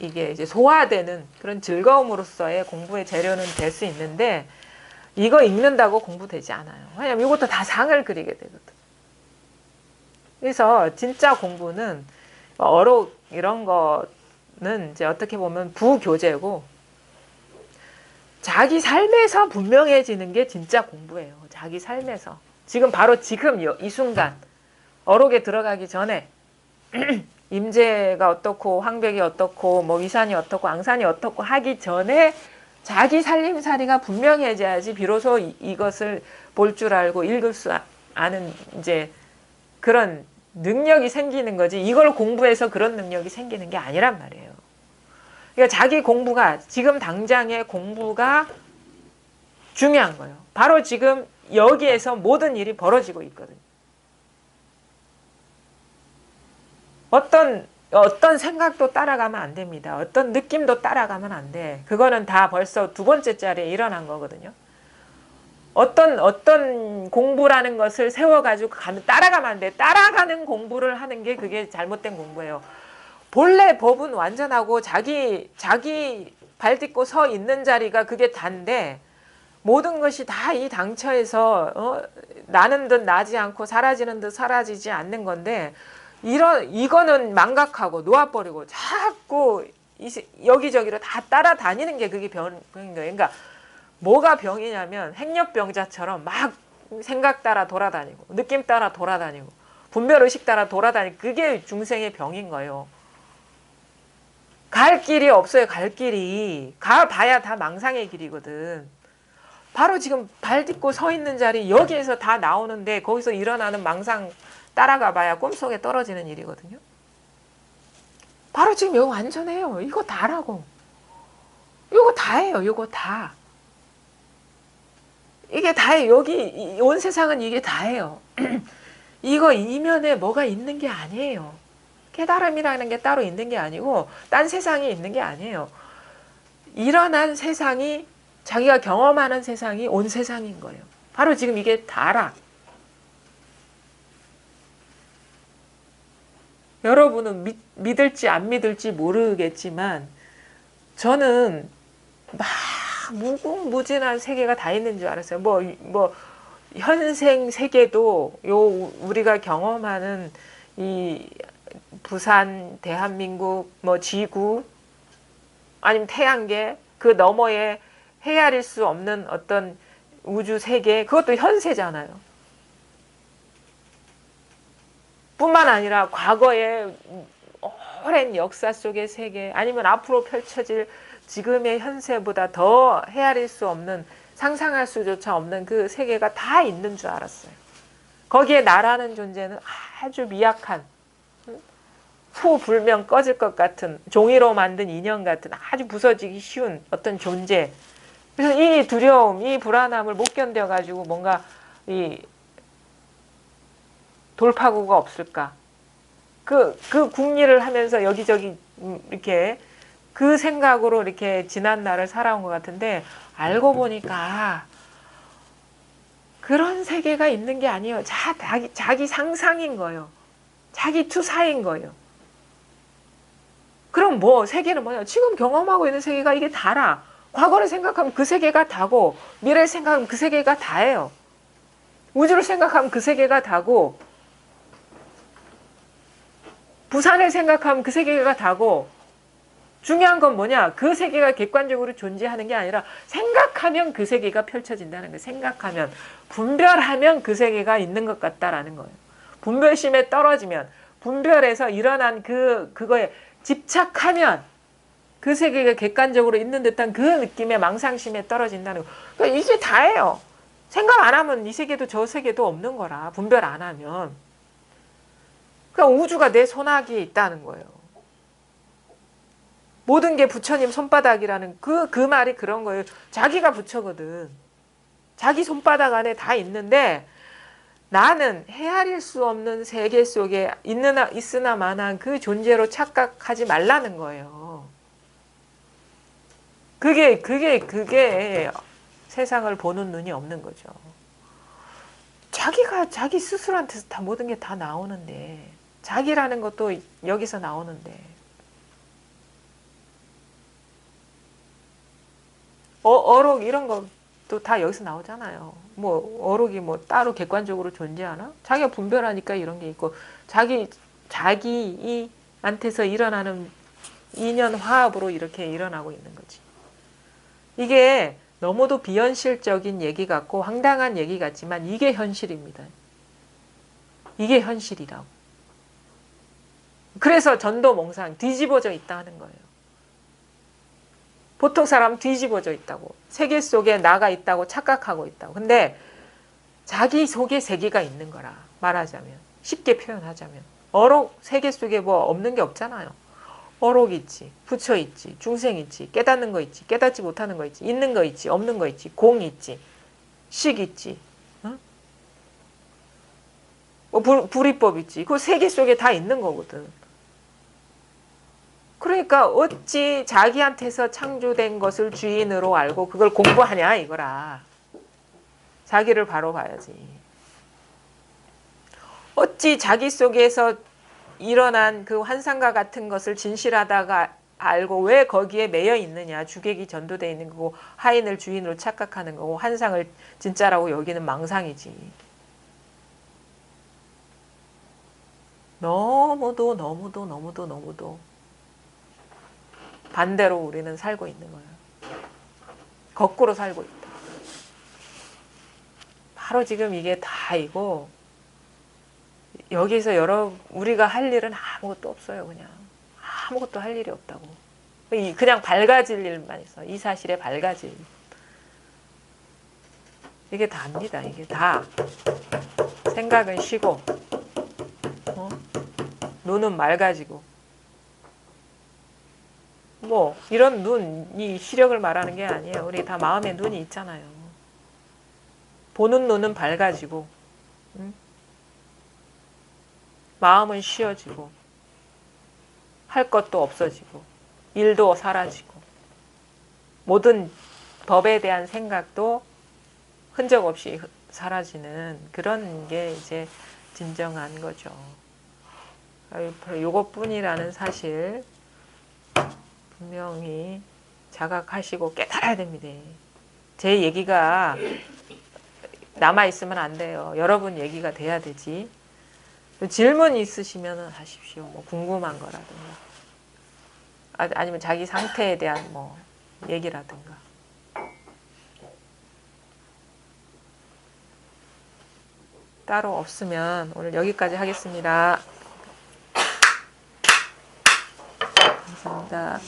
이게 이제 소화되는 그런 즐거움으로서의 공부의 재료는 될 수 있는데 이거 읽는다고 공부되지 않아요. 왜냐면 이것도 다 상을 그리게 되거든. 그래서 진짜 공부는 어록 이런 거는 이제 어떻게 보면 부교재고 자기 삶에서 분명해지는 게 진짜 공부예요. 자기 삶에서. 바로 지금 이 순간 어록에 들어가기 전에 임재가 어떻고 황벽이 어떻고 뭐 위산이 어떻고 앙산이 어떻고 하기 전에 자기 살림살이가 분명해져야지 비로소 이것을 볼 줄 알고 읽을 수 아는 이제 그런 능력이 생기는 거지. 이걸 공부해서 그런 능력이 생기는 게 아니란 말이에요. 그러니까 자기 공부가 지금 당장의 공부가 중요한 거예요. 바로 지금 여기에서 모든 일이 벌어지고 있거든요. 어떤 생각도 따라가면 안 됩니다. 어떤 느낌도 따라가면 안 돼. 그거는 다 벌써 두 번째 자리에 일어난 거거든요. 어떤 공부라는 것을 세워가지고 따라가면 안 돼. 따라가는 공부를 하는 게 그게 잘못된 공부예요. 본래 법은 완전하고 자기 발 딛고 서 있는 자리가 그게 단데 모든 것이 다 이 당처에서 나는 듯 나지 않고 사라지는 듯 사라지지 않는 건데 이거는 망각하고 놓아버리고 자꾸 여기저기로 다 따라다니는 게 그게 병인 거예요. 그러니까 뭐가 병이냐면 행렬병자처럼 막 생각 따라 돌아다니고 느낌 따라 돌아다니고 분별의식 따라 돌아다니고 그게 중생의 병인 거예요. 갈 길이 없어요. 갈 길이. 가봐야 다 망상의 길이거든. 바로 지금 발 딛고 서 있는 자리 여기에서 다 나오는데 거기서 일어나는 망상 따라가 봐야 꿈속에 떨어지는 일이거든요. 바로 지금 이거 완전해요. 이거 다라고. 이거 다예요. 이거 다. 이게 다예요. 여기 온 세상은 이게 다예요. 이거 이면에 뭐가 있는 게 아니에요. 깨달음이라는 게 따로 있는 게 아니고 딴 세상이 있는 게 아니에요. 일어난 세상이 자기가 경험하는 세상이 온 세상인 거예요. 바로 지금 이게 다라. 여러분은 믿을지 안 믿을지 모르겠지만 저는 막 무궁무진한 세계가 다 있는 줄 알았어요. 뭐 현생 세계도 우리가 경험하는 이 부산, 대한민국, 뭐 지구 아니면 태양계 그 너머에 헤아릴 수 없는 어떤 우주 세계 그것도 현세잖아요. 뿐만 아니라 과거의 오랜 역사 속의 세계 아니면 앞으로 펼쳐질 지금의 현세보다 더 헤아릴 수 없는 상상할 수조차 없는 그 세계가 다 있는 줄 알았어요. 거기에 나라는 존재는 아주 미약한 후 불면 꺼질 것 같은 종이로 만든 인형 같은 아주 부서지기 쉬운 어떤 존재. 그래서 이 두려움, 이 불안함을 못 견뎌가지고 뭔가 이 돌파구가 없을까. 그 궁리를 하면서 여기저기 이렇게 그 생각으로 이렇게 지난 날을 살아온 것 같은데 알고 보니까 그런 세계가 있는 게 아니에요. 자기 상상인 거예요. 자기 투사인 거예요. 그럼 뭐 세계는 뭐냐? 지금 경험하고 있는 세계가 이게 다라. 과거를 생각하면 그 세계가 다고 미래를 생각하면 그 세계가 다예요. 우주를 생각하면 그 세계가 다고 부산을 생각하면 그 세계가 다고 중요한 건 뭐냐? 그 세계가 객관적으로 존재하는 게 아니라 생각하면 그 세계가 펼쳐진다는 거예요. 생각하면 분별하면 그 세계가 있는 것 같다라는 거예요. 분별심에 떨어지면 분별에서 일어난 그거에 집착하면 그 세계가 객관적으로 있는 듯한 그 느낌의 망상심에 떨어진다는 거. 그러니까 이게 다예요. 생각 안 하면 이 세계도 저 세계도 없는 거라. 분별 안 하면. 그러니까 우주가 내 손아귀에 있다는 거예요. 모든 게 부처님 손바닥이라는 그 말이 그런 거예요. 자기가 부처거든. 자기 손바닥 안에 다 있는데 나는 헤아릴 수 없는 세계 속에 있으나 마나한 그 존재로 착각하지 말라는 거예요. 그게 세상을 보는 눈이 없는 거죠. 자기가 자기 스스로한테서 다 모든 게 다 나오는데 자기라는 것도 여기서 나오는데 어록 이런 것도 다 여기서 나오잖아요. 뭐 어록이 뭐 따로 객관적으로 존재하나? 자기가 분별하니까 이런 게 있고 자기한테서 일어나는 인연 화합으로 이렇게 일어나고 있는 거지. 이게 너무도 비현실적인 얘기 같고 황당한 얘기 같지만 이게 현실입니다. 이게 현실이라고. 그래서 전도몽상 뒤집어져 있다는 거예요. 보통 사람 뒤집어져 있다고. 세계 속에 나가 있다고 착각하고 있다고. 근데 자기 속에 세계가 있는 거라 말하자면. 쉽게 표현하자면. 어록 세계 속에 뭐 없는 게 없잖아요. 어록 있지. 부처 있지. 중생 있지. 깨닫는 거 있지. 깨닫지 못하는 거 있지. 있는 거 있지. 없는 거 있지. 공 있지. 식 있지. 응? 뭐 불이법 있지. 그 세계 속에 다 있는 거거든. 그러니까 어찌 자기한테서 창조된 것을 주인으로 알고 그걸 공부하냐 이거라. 자기를 바로 봐야지. 어찌 자기 속에서 일어난 그 환상과 같은 것을 진실하다가 알고 왜 거기에 매여 있느냐. 주객이 전도되어 있는 거고 하인을 주인으로 착각하는 거고 환상을 진짜라고 여기는 망상이지. 너무도 반대로 우리는 살고 있는 거예요. 거꾸로 살고 있다. 바로 지금 이게 다이고 여기서 우리가 할 일은 아무것도 없어요. 그냥 아무것도 할 일이 없다고. 그냥 밝아질 일만 있어. 이 사실에 밝아질. 이게 다입니다. 이게 다. 생각은 쉬고 눈은 맑아지고 뭐 이런 눈이 시력을 말하는 게 아니에요. 우리 다 마음에 눈이 있잖아요. 보는 눈은 밝아지고 마음은 쉬어지고 할 것도 없어지고 일도 사라지고 모든 법에 대한 생각도 흔적 없이 사라지는 그런 게 이제 진정한 거죠. 요것뿐이라는 사실 분명히 자각하시고 깨달아야 됩니다. 제 얘기가 남아있으면 안 돼요. 여러분 얘기가 돼야 되지. 질문 있으시면 하십시오. 뭐 궁금한 거라든가 아니면 자기 상태에 대한 뭐 얘기라든가. 따로 없으면 오늘 여기까지 하겠습니다. 감사합니다.